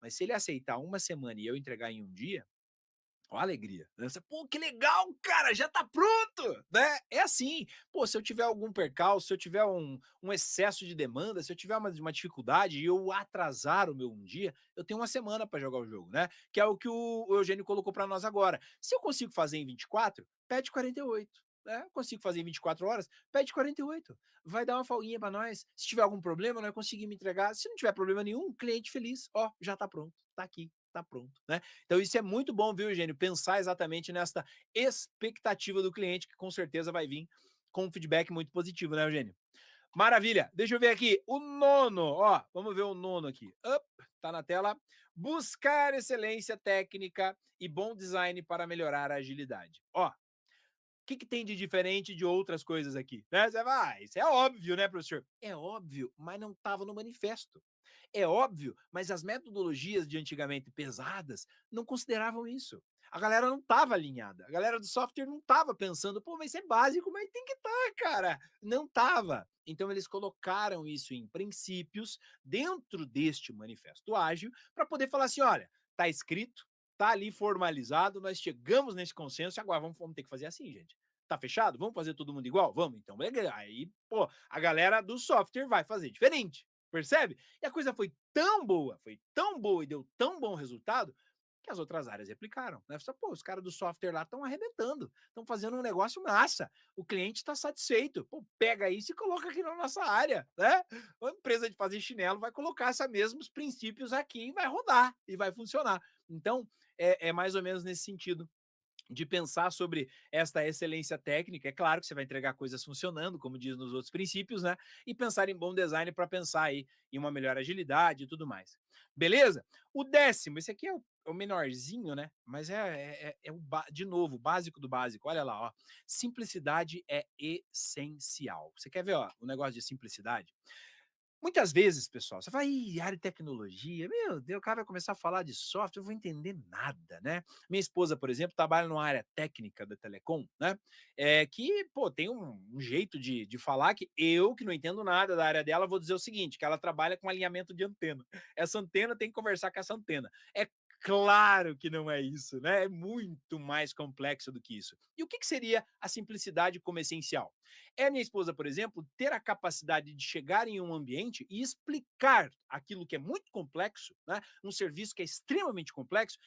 Mas se ele aceitar uma semana e eu entregar em um dia, ó a alegria, né? Você, pô, que legal, cara, já tá pronto, né? É assim, pô, se eu tiver algum percalço, se eu tiver um excesso de demanda, se eu tiver uma dificuldade e eu atrasar o meu um dia, eu tenho uma semana para jogar o jogo, né? Que é o que o Eugênio colocou para nós agora. Se eu consigo fazer em 24, pede 48. Né? Consigo fazer em 24 horas, pede 48. Vai dar uma folguinha para nós. Se tiver algum problema, nós conseguimos entregar. Se não tiver problema nenhum, cliente feliz. Ó, já tá pronto, tá aqui, tá pronto, né? Então isso é muito bom, viu, Eugênio? Pensar exatamente nessa expectativa do cliente, que com certeza vai vir com um feedback muito positivo, né, Eugênio? Maravilha. Deixa eu ver aqui. O nono, ó, vamos ver o nono aqui. Tá na tela. Buscar excelência técnica e bom design para melhorar a agilidade. Ó, que tem de diferente de outras coisas aqui? Né? Você vai, isso é óbvio, né, professor? É óbvio, mas não estava no manifesto. É óbvio, mas as metodologias de antigamente pesadas não consideravam isso. A galera não estava alinhada. A galera do software não estava pensando, pô, mas isso é básico, mas tem que estar, cara. Não estava. Então eles colocaram isso em princípios dentro deste manifesto ágil para poder falar assim, olha, tá escrito, tá ali formalizado, nós chegamos nesse consenso e agora vamos ter que fazer assim, gente. Tá fechado? Vamos fazer todo mundo igual? Vamos, então legal. Aí, pô, a galera do software vai fazer diferente, percebe? E a coisa foi tão boa e deu tão bom resultado que as outras áreas replicaram, né? Só, pô, os caras do software lá estão arrebentando, estão fazendo um negócio massa, o cliente está satisfeito, pô, pega isso e coloca aqui na nossa área, né? A empresa de fazer chinelo vai colocar esses mesmos princípios aqui e vai rodar, e vai funcionar. Então, é mais ou menos nesse sentido de pensar sobre esta excelência técnica. É claro que você vai entregar coisas funcionando, como diz nos outros princípios, né? E pensar em bom design para pensar aí em uma melhor agilidade e tudo mais. Beleza? O 10º, esse aqui é o menorzinho, né? Mas de novo, o básico do básico. Olha lá, ó. Simplicidade é essencial. Você quer ver, ó, o negócio de simplicidade? Muitas vezes, pessoal, você fala: "Ih, área de tecnologia, meu Deus, o cara vai começar a falar de software, eu vou entender nada", né. Minha esposa, por exemplo, trabalha numa área técnica da telecom, né, que, pô, tem um jeito de falar que eu, que não entendo nada da área dela, vou dizer o seguinte, que ela trabalha com alinhamento de antena. Essa antena tem que conversar com essa antena. É claro que não é isso, né, é muito mais complexo do que isso. E o que seria a simplicidade como essencial? É a minha esposa, por exemplo, ter a capacidade de chegar em um ambiente e explicar aquilo que é muito complexo, né, um serviço que é extremamente complexo,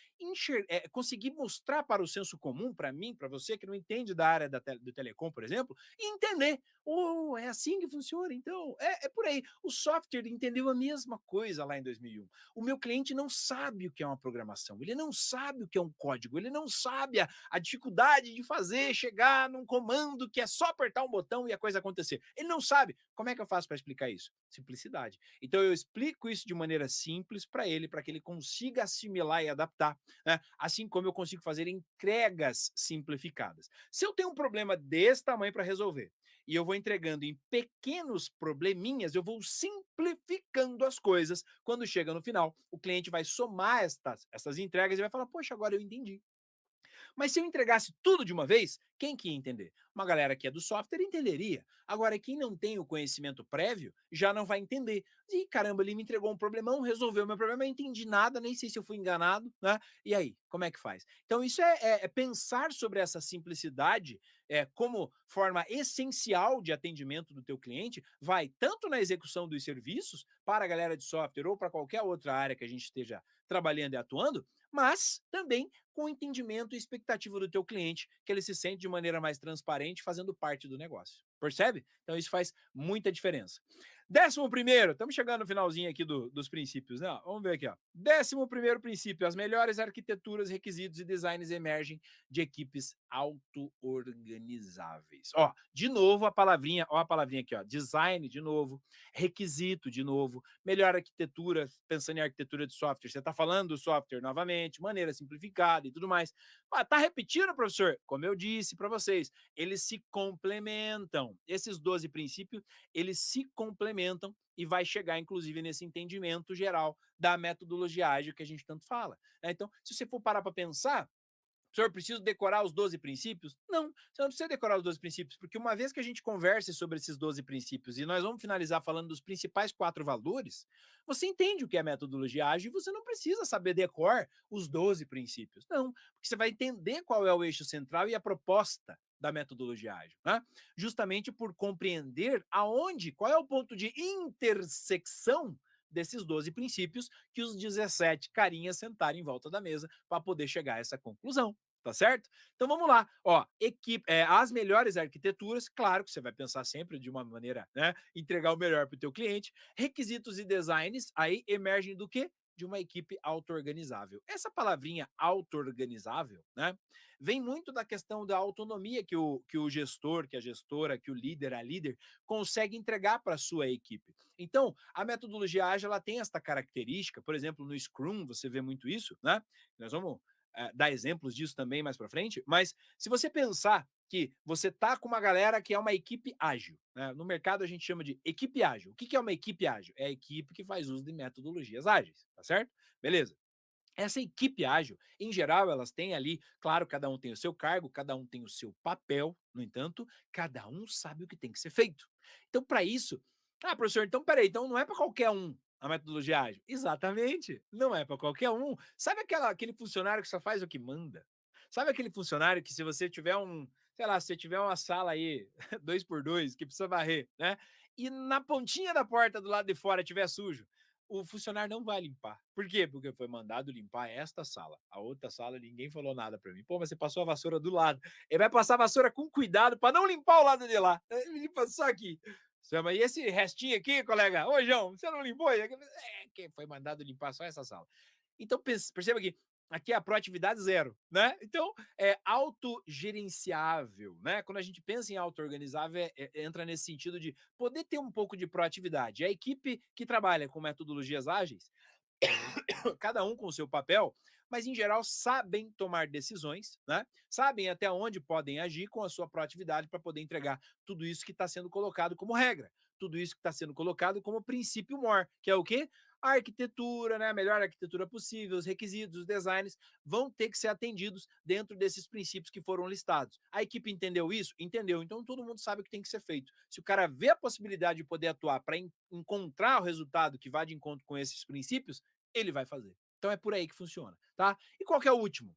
conseguir mostrar para o senso comum, para mim, para você que não entende da área do telecom, por exemplo, e entender. Oh, é assim que funciona, então. É por aí. O software entendeu a mesma coisa lá em 2001. O meu cliente não sabe o que é uma programação, ele não sabe o que é um código, ele não sabe a dificuldade de fazer, chegar num comando que é só apertar um botão e a coisa acontecer. Ele não sabe. Como é que eu faço para explicar isso? Simplicidade. Então eu explico isso de maneira simples para que ele consiga assimilar e adaptar, né? Assim como eu consigo fazer entregas simplificadas. Se eu tenho um problema desse tamanho para resolver e eu vou entregando em pequenos probleminhas, eu vou simplificando as coisas. Quando chega no final, o cliente vai somar essas entregas e vai falar: poxa, agora eu entendi. Mas se eu entregasse tudo de uma vez, quem que ia entender? Uma galera que é do software entenderia. Agora, quem não tem o conhecimento prévio já não vai entender. E caramba, ele me entregou um problemão, resolveu o meu problema, eu não entendi nada, nem sei se eu fui enganado, né? E aí, como é que faz? Então, isso é pensar sobre essa simplicidade como forma essencial de atendimento do teu cliente, vai tanto na execução dos serviços para a galera de software ou para qualquer outra área que a gente esteja trabalhando e atuando, mas também com o entendimento e expectativa do teu cliente, que ele se sente de maneira mais transparente fazendo parte do negócio. Percebe? Então isso faz muita diferença. 11º, estamos chegando no finalzinho aqui dos princípios, né? Vamos ver aqui, ó. 11º princípio, as melhores arquiteturas, requisitos e designs emergem de equipes auto-organizáveis. Ó, de novo a palavrinha aqui, ó, design de novo, requisito de novo, melhor arquitetura, pensando em arquitetura de software, você está falando do software novamente, maneira simplificada e tudo mais. Ah, tá repetindo, professor? Como eu disse para vocês, eles se complementam. Esses 12 princípios, eles se complementam e vai chegar, inclusive, nesse entendimento geral da metodologia ágil que a gente tanto fala. Então, se você for parar para pensar, senhor, preciso decorar os 12 princípios? Não, você não precisa decorar os 12 princípios, porque uma vez que a gente converse sobre esses 12 princípios e nós vamos finalizar falando dos principais 4 valores, você entende o que é metodologia ágil e você não precisa saber decor os 12 princípios. Não, porque você vai entender qual é o eixo central e a proposta da metodologia ágil, né? Justamente por compreender qual é o ponto de intersecção desses 12 princípios que os 17 carinhas sentaram em volta da mesa para poder chegar a essa conclusão. Tá certo? Então vamos lá. Ó, as melhores arquiteturas, claro que você vai pensar sempre de uma maneira, né? Entregar o melhor para o teu cliente. Requisitos e designs aí emergem do quê? De uma equipe auto-organizável. Essa palavrinha auto-organizável, né? Vem muito da questão da autonomia que o gestor, que a gestora, que o líder, a líder, consegue entregar para a sua equipe. Então, a metodologia ágil ela tem esta característica, por exemplo, no Scrum você vê muito isso, né? Nós vamos dar exemplos disso também mais para frente, mas se você pensar que você tá com uma galera que é uma equipe ágil, né? No mercado a gente chama de equipe ágil. O que é uma equipe ágil? É a equipe que faz uso de metodologias ágeis, tá certo? Beleza. Essa equipe ágil, em geral, elas têm ali, claro, cada um tem o seu cargo, cada um tem o seu papel, no entanto, cada um sabe o que tem que ser feito. Então, para isso, professor, então peraí, então não é para qualquer um. a metodologia ágil? Exatamente, não é para qualquer um. Sabe aquele funcionário que só faz o que manda? Sabe aquele funcionário que se você tiver sei lá, se você tiver uma sala aí 2 por 2 que precisa varrer, né, e na pontinha da porta do lado de fora tiver sujo, o funcionário não vai limpar. Por quê? Porque foi mandado limpar esta sala. A outra sala ninguém falou nada para mim. Pô, mas você passou a vassoura do lado. Ele vai passar a vassoura com cuidado para não limpar o lado de lá. Ele limpa só aqui. E esse restinho aqui, colega? Ô, João, você não limpou? Que foi mandado limpar só essa sala. Então, perceba que aqui é a proatividade zero, né? Então, é autogerenciável, né? Quando a gente pensa em auto-organizável, entra nesse sentido de poder ter um pouco de proatividade. A equipe que trabalha com metodologias ágeis, cada um com o seu papel, mas em geral sabem tomar decisões, né? Sabem até onde podem agir com a sua proatividade para poder entregar tudo isso que está sendo colocado como regra, tudo isso que está sendo colocado como princípio MOR, que é o quê? A arquitetura, né? A melhor arquitetura possível, os requisitos, os designs vão ter que ser atendidos dentro desses princípios que foram listados. A equipe entendeu isso? Entendeu. Então todo mundo sabe o que tem que ser feito. Se o cara vê a possibilidade de poder atuar para encontrar o resultado que vá de encontro com esses princípios, ele vai fazer. Então é por aí que funciona, tá? E qual que é o último?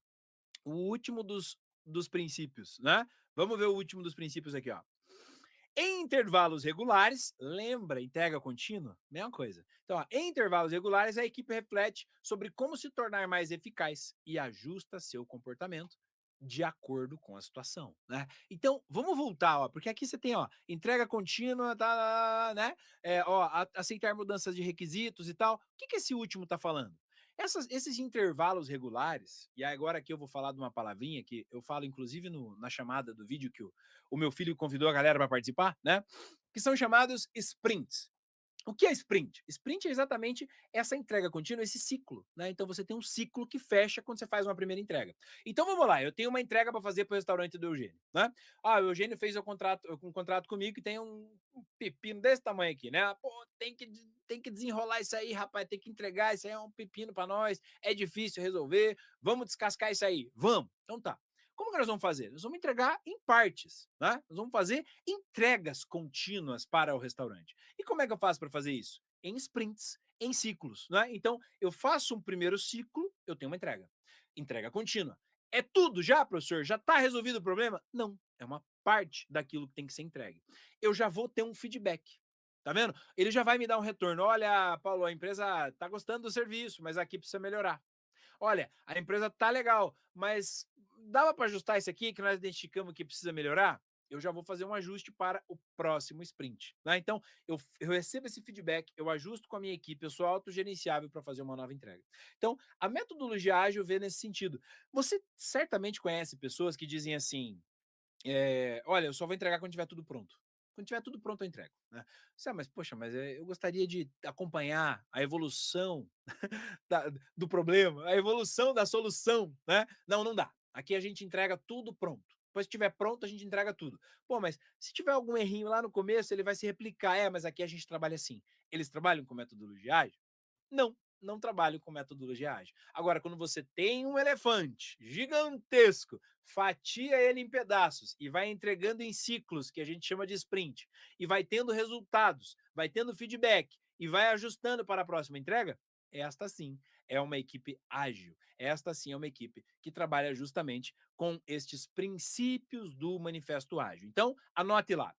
O último dos princípios, né? Vamos ver o último dos princípios aqui, ó. Em intervalos regulares, lembra, entrega contínua? Mesma coisa. Então, ó, em intervalos regulares, a equipe reflete sobre como se tornar mais eficaz e ajusta seu comportamento de acordo com a situação, né? Então, vamos voltar, ó, porque aqui você tem, ó, entrega contínua, tá, né? Aceitar mudanças de requisitos e tal. O que esse último tá falando? Esses intervalos regulares, e agora aqui eu vou falar de uma palavrinha que eu falo, inclusive, na chamada do vídeo que o meu filho convidou a galera para participar, né? Que são chamados sprints. O que é sprint? Sprint é exatamente essa entrega contínua, esse ciclo, né? Então você tem um ciclo que fecha quando você faz uma primeira entrega. Então vamos lá, eu tenho uma entrega para fazer para o restaurante do Eugênio, né? Ah, o Eugênio fez um contrato comigo que tem um pepino desse tamanho aqui, né? Pô, tem que desenrolar isso aí, rapaz, tem que entregar, isso aí é um pepino para nós, é difícil resolver, vamos descascar isso aí, vamos. Então tá. Como que nós vamos fazer? Nós vamos entregar em partes, né? Nós vamos fazer entregas contínuas para o restaurante. E como é que eu faço para fazer isso? Em sprints, em ciclos, né? Então, eu faço um primeiro ciclo, eu tenho uma entrega. Entrega contínua. É tudo já, professor? Já está resolvido o problema? Não, é uma parte daquilo que tem que ser entregue. Eu já vou ter um feedback. Tá vendo? Ele já vai me dar um retorno. Olha, Paulo, a empresa está gostando do serviço, mas aqui precisa melhorar. Olha, a empresa tá legal, mas dava para ajustar isso aqui que nós identificamos que precisa melhorar? Eu já vou fazer um ajuste para o próximo sprint. Né? Então, eu recebo esse feedback, eu ajusto com a minha equipe, eu sou autogerenciável para fazer uma nova entrega. Então, a metodologia ágil vê nesse sentido. Você certamente conhece pessoas que dizem assim: olha, eu só vou entregar quando tiver tudo pronto. Quando tiver tudo pronto, eu entrego. Né? Mas, poxa, mas eu gostaria de acompanhar a evolução do problema, a evolução da solução, né? Não, não dá. Aqui a gente entrega tudo pronto. Depois que estiver pronto, a gente entrega tudo. Pô, mas se tiver algum errinho lá no começo, ele vai se replicar. Mas aqui a gente trabalha assim. Eles trabalham com metodologia ágil? Não, não trabalho com metodologia ágil. Agora, quando você tem um elefante gigantesco, fatia ele em pedaços e vai entregando em ciclos, que a gente chama de sprint, e vai tendo resultados, vai tendo feedback e vai ajustando para a próxima entrega, esta sim é uma equipe ágil. Esta sim é uma equipe que trabalha justamente com estes princípios do manifesto ágil. Então, anote lá.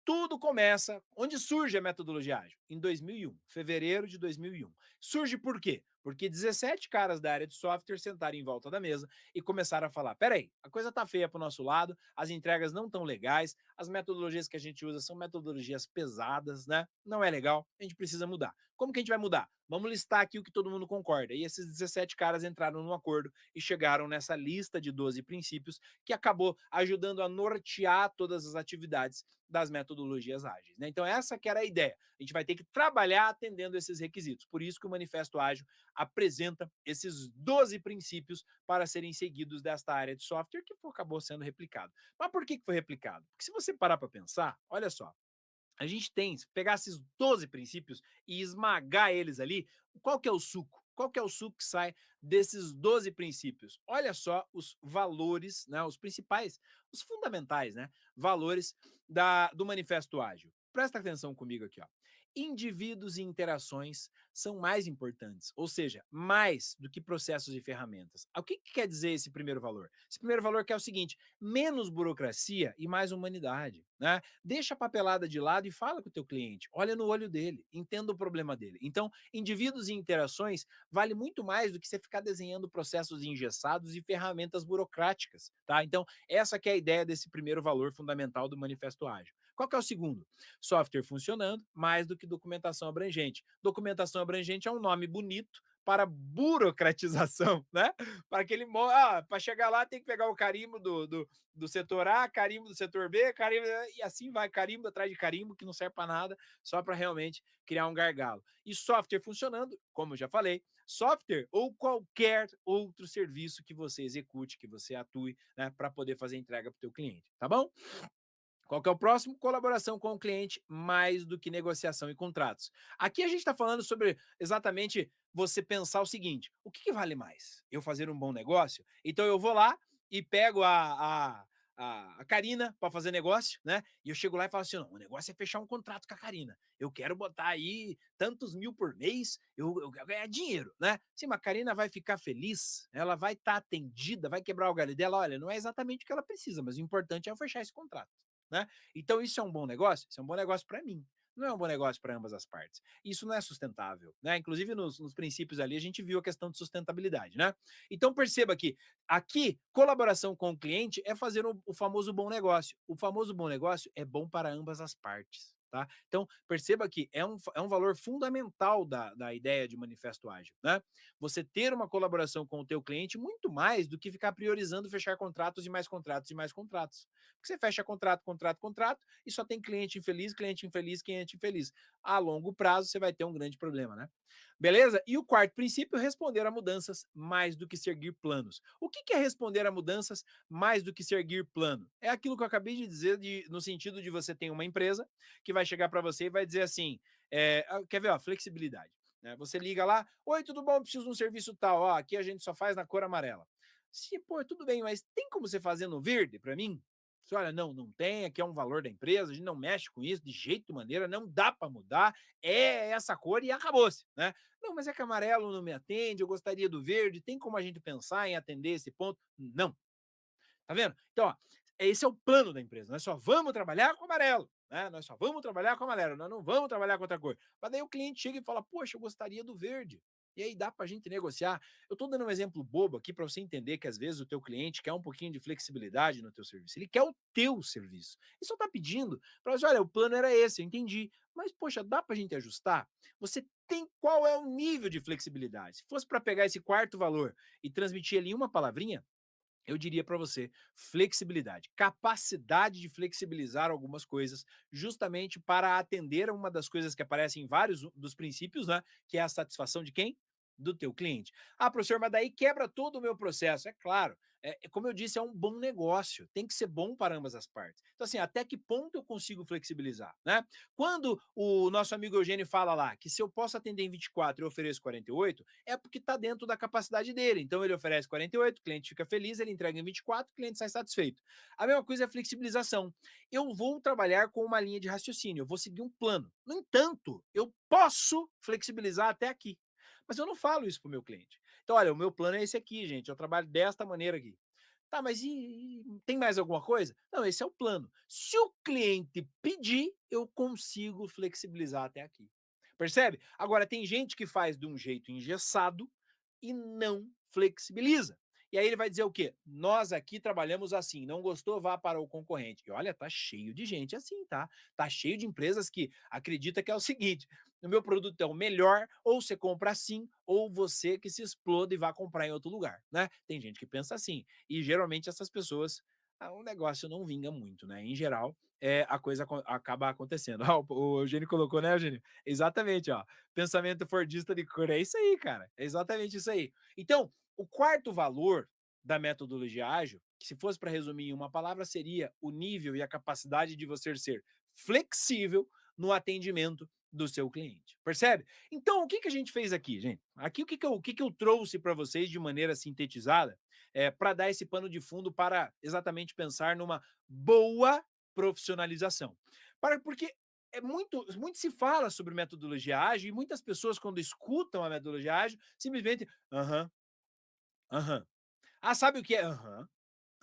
Tudo começa onde surge a metodologia ágil? Em 2001, fevereiro de 2001. Surge por quê? Porque 17 caras da área de software sentaram em volta da mesa e começaram a falar: peraí, a coisa tá feia para o nosso lado, as entregas não tão legais, as metodologias que a gente usa são metodologias pesadas, né? Não é legal, a gente precisa mudar. Como que a gente vai mudar? Vamos listar aqui o que todo mundo concorda. E esses 17 caras entraram num acordo e chegaram nessa lista de 12 princípios que acabou ajudando a nortear todas as atividades das metodologias ágeis. Né? Então, essa que era a ideia. A gente vai ter que trabalhar atendendo esses requisitos. Por isso que o Manifesto Ágil apresenta esses 12 princípios para serem seguidos desta área de software que acabou sendo replicado. Mas por que foi replicado? Porque se você parar para pensar, olha só, a gente tem, se pegar esses 12 princípios e esmagar eles ali, qual que é o suco? Qual que é o suco que sai desses 12 princípios? Olha só os valores, né, os principais, os fundamentais, né, valores do Manifesto Ágil. presta atenção comigo aqui, ó. Indivíduos e interações são mais importantes, ou seja, mais do que processos e ferramentas. O que quer dizer esse primeiro valor? Esse primeiro valor que é o seguinte: menos burocracia e mais humanidade, né? Deixa a papelada de lado e fala com o teu cliente, olha no olho dele, entenda o problema dele. Então, indivíduos e interações vale muito mais do que você ficar desenhando processos engessados e ferramentas burocráticas, tá? Então, essa que é a ideia desse primeiro valor fundamental do Manifesto Ágil. Qual que é o segundo? Software funcionando mais do que documentação abrangente. Documentação abrangente é um nome bonito para burocratização, né? Para aquele para chegar lá tem que pegar o carimbo do setor A, carimbo do setor B, carimbo, e assim vai, carimbo atrás de carimbo, que não serve para nada, só para realmente criar um gargalo. E software funcionando, como eu já falei, software ou qualquer outro serviço que você execute, que você atue, né, para poder fazer entrega para o teu cliente, tá bom? Qual que é o próximo? Colaboração com o cliente mais do que negociação e contratos. Aqui a gente está falando sobre exatamente você pensar o seguinte: o que vale mais? Eu fazer um bom negócio? Então eu vou lá e pego a Karina para fazer negócio, né? E eu chego lá e falo assim: não, o negócio é fechar um contrato com a Karina. Eu quero botar aí tantos mil por mês, eu quero ganhar dinheiro, né? Sim, mas a Karina vai ficar feliz, ela vai estar atendida, vai quebrar o galho dela. Olha, não é exatamente o que ela precisa, mas o importante é eu fechar esse contrato. Né? Então, isso é um bom negócio? Isso é um bom negócio para mim. Não é um bom negócio para ambas as partes. Isso não é sustentável, né? Inclusive, nos princípios ali, a gente viu a questão de sustentabilidade, né? Então, perceba que aqui, colaboração com o cliente é fazer o famoso bom negócio. O famoso bom negócio é bom para ambas as partes. Tá? Então, perceba que é um valor fundamental da ideia de manifesto ágil, né? Você ter uma colaboração com o teu cliente muito mais do que ficar priorizando fechar contratos e mais contratos e mais contratos. Porque você fecha contrato, contrato, contrato e só tem cliente infeliz, cliente infeliz, cliente infeliz. A longo prazo você vai ter um grande problema, né? Beleza? E o quarto princípio, responder a mudanças mais do que seguir planos. O que é responder a mudanças mais do que seguir plano? É aquilo que eu acabei de dizer no sentido de você ter uma empresa que vai chegar para você e vai dizer assim, quer ver, ó, flexibilidade. Né? Você liga lá, oi, tudo bom? Preciso de um serviço tal. Ó, aqui a gente só faz na cor amarela. Se, pô, tudo bem, mas tem como você fazer no verde para mim? Você olha, não tem, aqui é um valor da empresa, a gente não mexe com isso de jeito maneira, não dá para mudar, é essa cor e acabou-se, né? Não, mas é que amarelo não me atende, eu gostaria do verde, tem como a gente pensar em atender esse ponto? Não. Tá vendo? Então, ó, esse é o plano da empresa, nós só vamos trabalhar com amarelo, né? Nós só vamos trabalhar com amarelo, nós não vamos trabalhar com outra cor. Mas daí o cliente chega e fala, poxa, eu gostaria do verde. E aí dá para a gente negociar. Eu estou dando um exemplo bobo aqui para você entender que às vezes o teu cliente quer um pouquinho de flexibilidade no teu serviço. Ele quer o teu serviço. E só está pedindo para você, olha, o plano era esse, eu entendi. Mas, poxa, dá para a gente ajustar? Você tem qual é o nível de flexibilidade? Se fosse para pegar esse quarto valor e transmitir ali uma palavrinha, eu diria para você, flexibilidade, capacidade de flexibilizar algumas coisas, justamente para atender a uma das coisas que aparecem em vários dos princípios, né? Que é a satisfação de quem? Do teu cliente. Ah, professor, mas daí quebra todo o meu processo. É claro, como eu disse, é um bom negócio, tem que ser bom para ambas as partes. Então, assim, até que ponto eu consigo flexibilizar, né? Quando o nosso amigo Eugênio fala lá que se eu posso atender em 24 e eu ofereço 48, é porque está dentro da capacidade dele. Então ele oferece 48, o cliente fica feliz, ele entrega em 24, o cliente sai satisfeito. A mesma coisa é a flexibilização. Eu vou trabalhar com uma linha de raciocínio, eu vou seguir um plano. No entanto, eu posso flexibilizar até aqui. Mas eu não falo isso para o meu cliente. Então, olha, o meu plano é esse aqui, gente. Eu trabalho desta maneira aqui. Tá, mas tem mais alguma coisa? Não, esse é o plano. Se o cliente pedir, eu consigo flexibilizar até aqui. Percebe? Agora, tem gente que faz de um jeito engessado e não flexibiliza. E aí ele vai dizer o quê? Nós aqui trabalhamos assim, não gostou, vá para o concorrente. E olha, tá cheio de gente assim, tá? Tá cheio de empresas que acredita que é o seguinte, o meu produto é o melhor, ou você compra assim, ou você que se exploda e vá comprar em outro lugar, né? Tem gente que pensa assim. E geralmente essas pessoas, o negócio não vinga muito, né? Em geral, a coisa acaba acontecendo. O Eugênio colocou, né, Eugênio? Exatamente, ó. Pensamento fordista de cor. É isso aí, cara. É exatamente isso aí. Então, o quarto valor da metodologia ágil, que se fosse para resumir em uma palavra, seria o nível e a capacidade de você ser flexível no atendimento do seu cliente. Percebe? Então, o que a gente fez aqui, gente? Aqui o que eu trouxe para vocês de maneira sintetizada para dar esse pano de fundo para exatamente pensar numa boa profissionalização. Porque muito se fala sobre metodologia ágil e muitas pessoas, quando escutam a metodologia ágil, simplesmente, aham, aham. Ah, sabe o que é? Aham.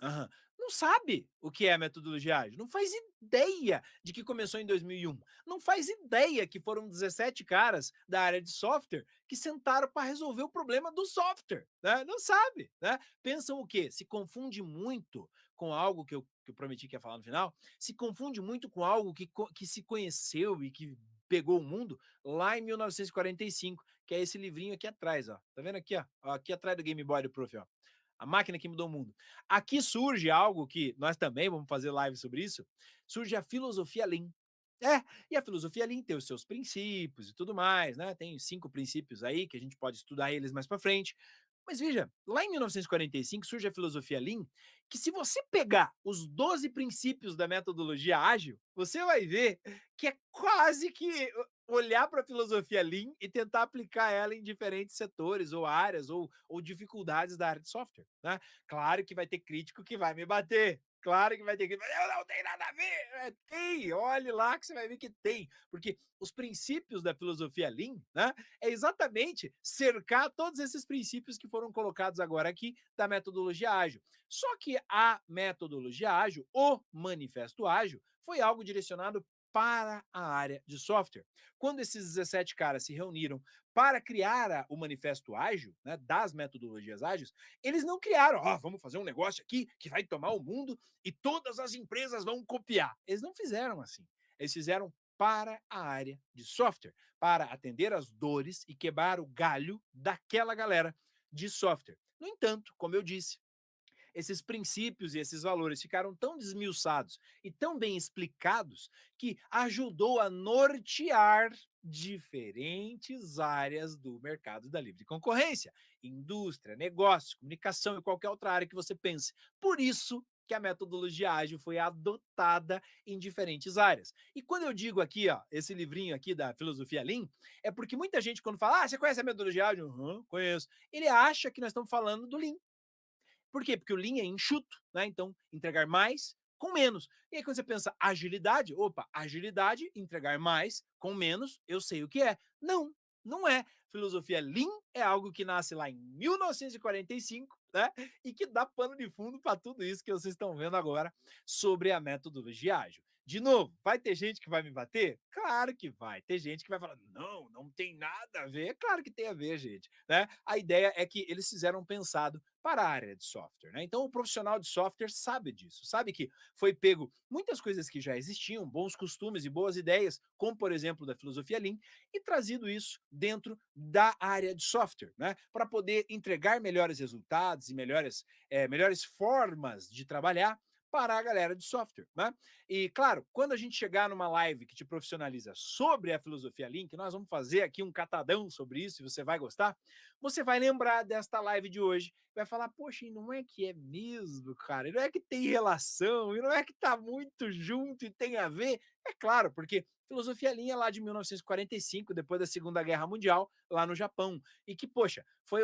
Aham. Não sabe o que é a metodologia ágil, não faz ideia de que começou em 2001, não faz ideia que foram 17 caras da área de software que sentaram para resolver o problema do software, né? Não sabe, né? Pensam o quê? Se confunde muito com algo que eu prometi que ia falar no final, se confunde muito com algo que se conheceu e que pegou o mundo lá em 1945, que é esse livrinho aqui atrás, ó. Tá vendo aqui, ó? Aqui atrás do Game Boy do Prof, ó. A máquina que mudou o mundo. Aqui surge algo que nós também vamos fazer live sobre isso, surge a filosofia Lean. É, e a filosofia Lean tem os seus princípios e tudo mais, né? Tem 5 princípios aí que a gente pode estudar eles mais para frente. Mas veja, lá em 1945 surge a filosofia Lean, que se você pegar os 12 princípios da metodologia ágil, você vai ver que é quase que olhar para a filosofia Lean e tentar aplicar ela em diferentes setores ou áreas ou dificuldades da área de software, né? Claro que vai ter crítico que vai me bater. Claro que vai ter crítico. Eu não tem nada a ver. Tem, olhe lá que você vai ver que tem. Porque os princípios da filosofia Lean, né, é exatamente cercar todos esses princípios que foram colocados agora aqui da metodologia ágil. Só que a metodologia ágil, o manifesto ágil, foi algo direcionado para a área de software. Quando esses 17 caras se reuniram para criar o manifesto ágil, né, das metodologias ágeis, eles não criaram, vamos fazer um negócio aqui que vai tomar o mundo e todas as empresas vão copiar. Eles não fizeram assim. Eles fizeram para a área de software, para atender as dores e quebrar o galho daquela galera de software. No entanto, como eu disse, esses princípios e esses valores ficaram tão desmiuçados e tão bem explicados que ajudou a nortear diferentes áreas do mercado da livre concorrência, indústria, negócios, comunicação e qualquer outra área que você pense. Por isso que a metodologia ágil foi adotada em diferentes áreas. E quando eu digo aqui, ó, esse livrinho aqui da filosofia Lean, é porque muita gente quando fala, você conhece a metodologia ágil? Conheço. Ele acha que nós estamos falando do Lean. Por quê? Porque o Lean é enxuto, né? Então, entregar mais com menos. E aí, quando você pensa agilidade, opa, agilidade, entregar mais com menos, eu sei o que é. Não, não é. Filosofia Lean é algo que nasce lá em 1945, né? E que dá pano de fundo para tudo isso que vocês estão vendo agora sobre a metodologia ágil. De novo, vai ter gente que vai me bater? Claro que vai. Ter gente que vai falar, não, não tem nada a ver. Claro que tem a ver, gente. Né? A ideia é que eles fizeram pensado para a área de software. Né? Então, o profissional de software sabe disso, sabe que foi pego muitas coisas que já existiam, bons costumes e boas ideias, como, por exemplo, da filosofia Lean, e trazido isso dentro da área de software, né? Para poder entregar melhores resultados e melhores formas de trabalhar para a galera de software, né? E claro, quando a gente chegar numa live que te profissionaliza sobre a filosofia Lean, que nós vamos fazer aqui um catadão sobre isso e você vai gostar, você vai lembrar desta live de hoje, vai falar, poxa, e não é que é mesmo, cara, e não é que tem relação, e não é que tá muito junto e tem a ver, é claro, porque filosofia Lean é lá de 1945, depois da Segunda Guerra Mundial, lá no Japão, e que, poxa, foi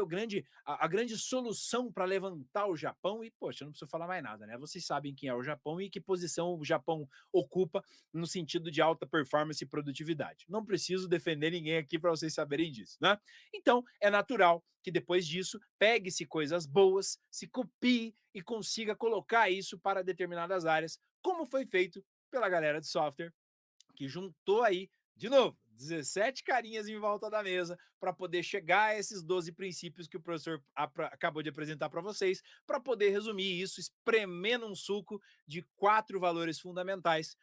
a grande solução para levantar o Japão, e, poxa, não preciso falar mais nada, né? Vocês sabem quem é o Japão e que posição o Japão ocupa no sentido de alta performance e produtividade. Não preciso defender ninguém aqui para vocês saberem disso, né? Então, é natural que depois disso pegue-se coisas boas, se copie e consiga colocar isso para determinadas áreas, como foi feito pela galera de software que juntou aí, de novo, 17 carinhas em volta da mesa para poder chegar a esses 12 princípios que o professor acabou de apresentar para vocês, para poder resumir isso, espremendo um suco de 4 valores fundamentais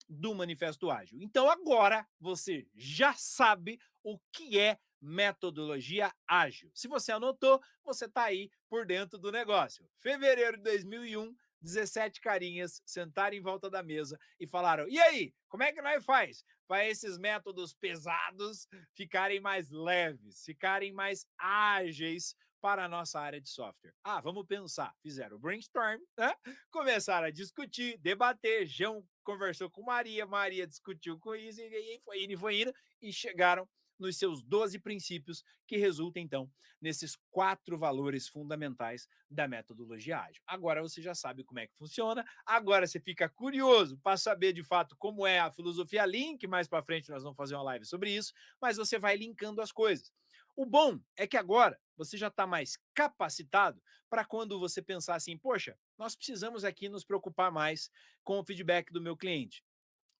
do Manifesto Ágil. Então agora você já sabe o que é metodologia ágil. Se você anotou, você está aí por dentro do negócio. Fevereiro de 2001, 17 carinhas sentaram em volta da mesa e falaram: e aí, como é que nós faz para esses métodos pesados ficarem mais leves, ficarem mais ágeis para a nossa área de software? Vamos pensar. Fizeram o brainstorm, né? Começaram a discutir, debater. João conversou com Maria, Maria discutiu com isso, e foi indo, e chegaram nos seus 12 princípios, que resulta, então, nesses 4 valores fundamentais da metodologia ágil. Agora você já sabe como é que funciona, agora você fica curioso para saber de fato como é a filosofia Lean, que mais para frente nós vamos fazer uma live sobre isso, mas você vai linkando as coisas. O bom é que agora você já está mais capacitado para quando você pensar assim, poxa, nós precisamos aqui nos preocupar mais com o feedback do meu cliente.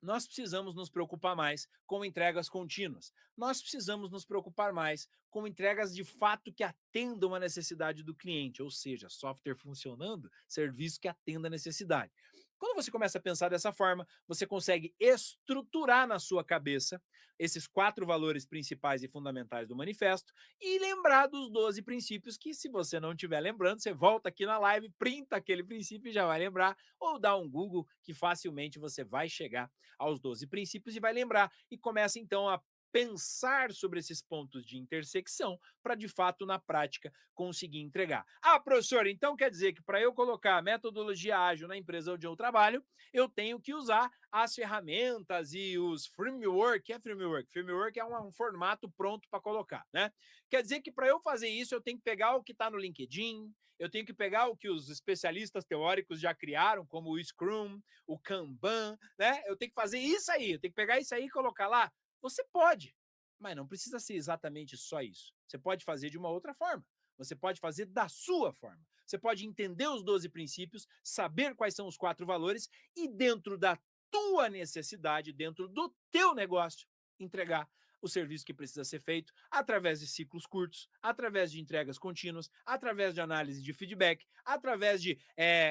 Nós precisamos nos preocupar mais com entregas contínuas. Nós precisamos nos preocupar mais com entregas de fato que atendam a necessidade do cliente, ou seja, software funcionando, serviço que atenda a necessidade. Quando você começa a pensar dessa forma, você consegue estruturar na sua cabeça esses 4 valores principais e fundamentais do manifesto e lembrar dos 12 princípios que, se você não estiver lembrando, você volta aqui na live, printa aquele princípio e já vai lembrar, ou dá um Google que facilmente você vai chegar aos 12 princípios e vai lembrar. E começa então a pensar sobre esses pontos de intersecção para, de fato, na prática, conseguir entregar. Ah, professor, então quer dizer que para eu colocar a metodologia ágil na empresa onde eu trabalho, eu tenho que usar as ferramentas e os framework. Que é framework? Framework é um formato pronto para colocar, né? Quer dizer que para eu fazer isso, eu tenho que pegar o que está no LinkedIn, eu tenho que pegar o que os especialistas teóricos já criaram, como o Scrum, o Kanban, né? Eu tenho que fazer isso aí, eu tenho que pegar isso aí e colocar lá. Você pode, mas não precisa ser exatamente só isso. Você pode fazer de uma outra forma. Você pode fazer da sua forma. Você pode entender os 12 princípios, saber quais são os 4 valores e, dentro da tua necessidade, dentro do teu negócio, entregar o serviço que precisa ser feito através de ciclos curtos, através de entregas contínuas, através de análise de feedback, através de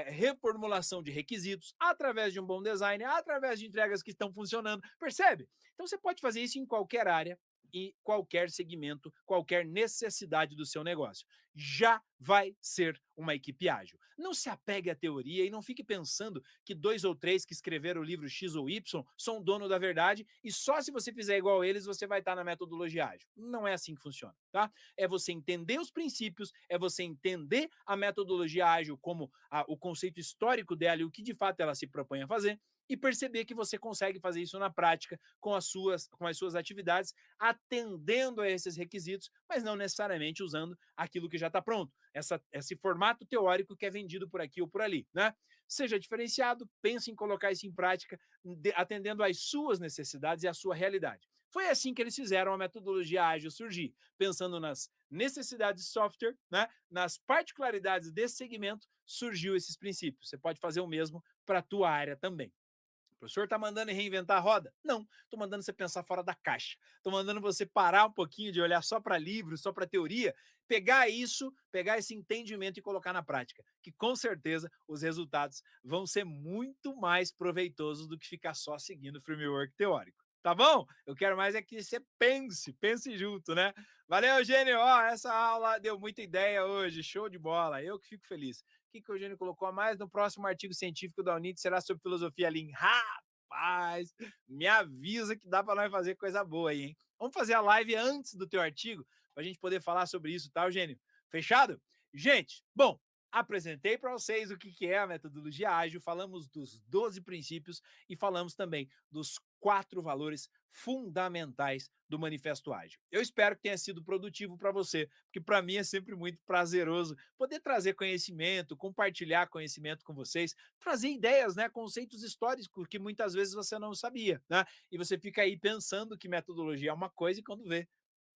reformulação de requisitos, através de um bom design, através de entregas que estão funcionando. Percebe? Então você pode fazer isso em qualquer área e qualquer segmento, qualquer necessidade do seu negócio. Já vai ser uma equipe ágil. Não se apegue à teoria e não fique pensando que 2 ou 3 que escreveram o livro X ou Y são dono da verdade e só se você fizer igual a eles você vai estar na metodologia ágil. Não é assim que funciona, tá? É você entender os princípios, é você entender a metodologia ágil como o conceito histórico dela e o que de fato ela se propõe a fazer e perceber que você consegue fazer isso na prática com as suas atividades, atendendo a esses requisitos, mas não necessariamente usando aquilo que já está pronto, esse formato teórico que é vendido por aqui ou por ali, né? Seja diferenciado, pense em colocar isso em prática, atendendo às suas necessidades e à sua realidade. Foi assim que eles fizeram a metodologia ágil surgir, pensando nas necessidades de software, né? Nas particularidades desse segmento, surgiu esses princípios. Você pode fazer o mesmo para a tua área também. O professor está mandando reinventar a roda? Não, estou mandando você pensar fora da caixa. Estou mandando você parar um pouquinho de olhar só para livros, só para teoria, pegar isso, pegar esse entendimento e colocar na prática, que com certeza os resultados vão ser muito mais proveitosos do que ficar só seguindo o framework teórico. Tá bom? Eu quero mais é que você pense junto, né? Valeu, Eugênio. Ó, essa aula deu muita ideia hoje, show de bola. Eu que fico feliz. O que o Eugênio colocou a mais? No próximo artigo científico da UNIT será sobre filosofia Lean. Rapaz, me avisa que dá para nós fazer coisa boa aí, hein? Vamos fazer a live antes do teu artigo, para a gente poder falar sobre isso, tá, Eugênio? Fechado? Gente, bom, apresentei para vocês o que é a metodologia ágil, falamos dos 12 princípios e falamos também dos 4 valores fundamentais do Manifesto Ágil. Eu espero que tenha sido produtivo para você, porque para mim é sempre muito prazeroso poder trazer conhecimento, compartilhar conhecimento com vocês, trazer ideias, né, conceitos históricos que muitas vezes você não sabia, né? E você fica aí pensando que metodologia é uma coisa e quando vê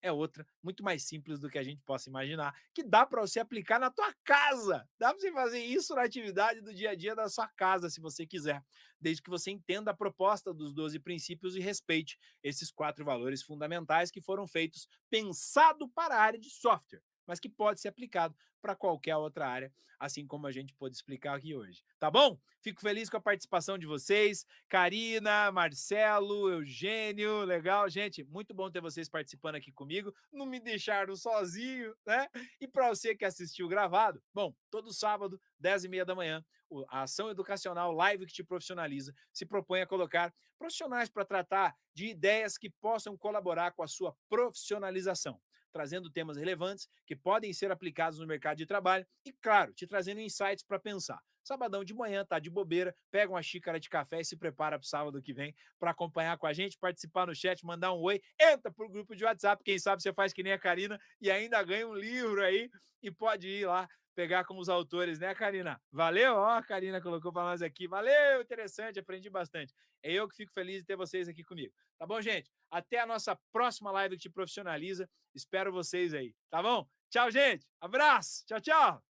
é outra, muito mais simples do que a gente possa imaginar, que dá para você aplicar na tua casa. Dá para você fazer isso na atividade do dia a dia da sua casa, se você quiser, desde que você entenda a proposta dos 12 princípios e respeite esses 4 valores fundamentais que foram feitos pensado para a área de software, mas que pode ser aplicado para qualquer outra área, assim como a gente pôde explicar aqui hoje. Tá bom? Fico feliz com a participação de vocês, Karina, Marcelo, Eugênio, legal, gente, muito bom ter vocês participando aqui comigo, não me deixaram sozinho, né? E para você que assistiu gravado, bom, todo sábado, 10h30 da manhã, a Ação Educacional Live que te profissionaliza se propõe a colocar profissionais para tratar de ideias que possam colaborar com a sua profissionalização, trazendo temas relevantes que podem ser aplicados no mercado de trabalho e, claro, te trazendo insights para pensar. Sabadão de manhã, tá de bobeira, pega uma xícara de café e se prepara para o sábado que vem para acompanhar com a gente, participar no chat, mandar um oi, entra pro grupo de WhatsApp, quem sabe você faz que nem a Karina e ainda ganha um livro aí e pode ir lá pegar com os autores, né, Karina? Valeu, ó, a Karina colocou para nós aqui. Valeu, interessante, aprendi bastante. É eu que fico feliz de ter vocês aqui comigo. Tá bom, gente? Até a nossa próxima live que te profissionaliza. Espero vocês aí, tá bom? Tchau, gente. Abraço. Tchau, tchau.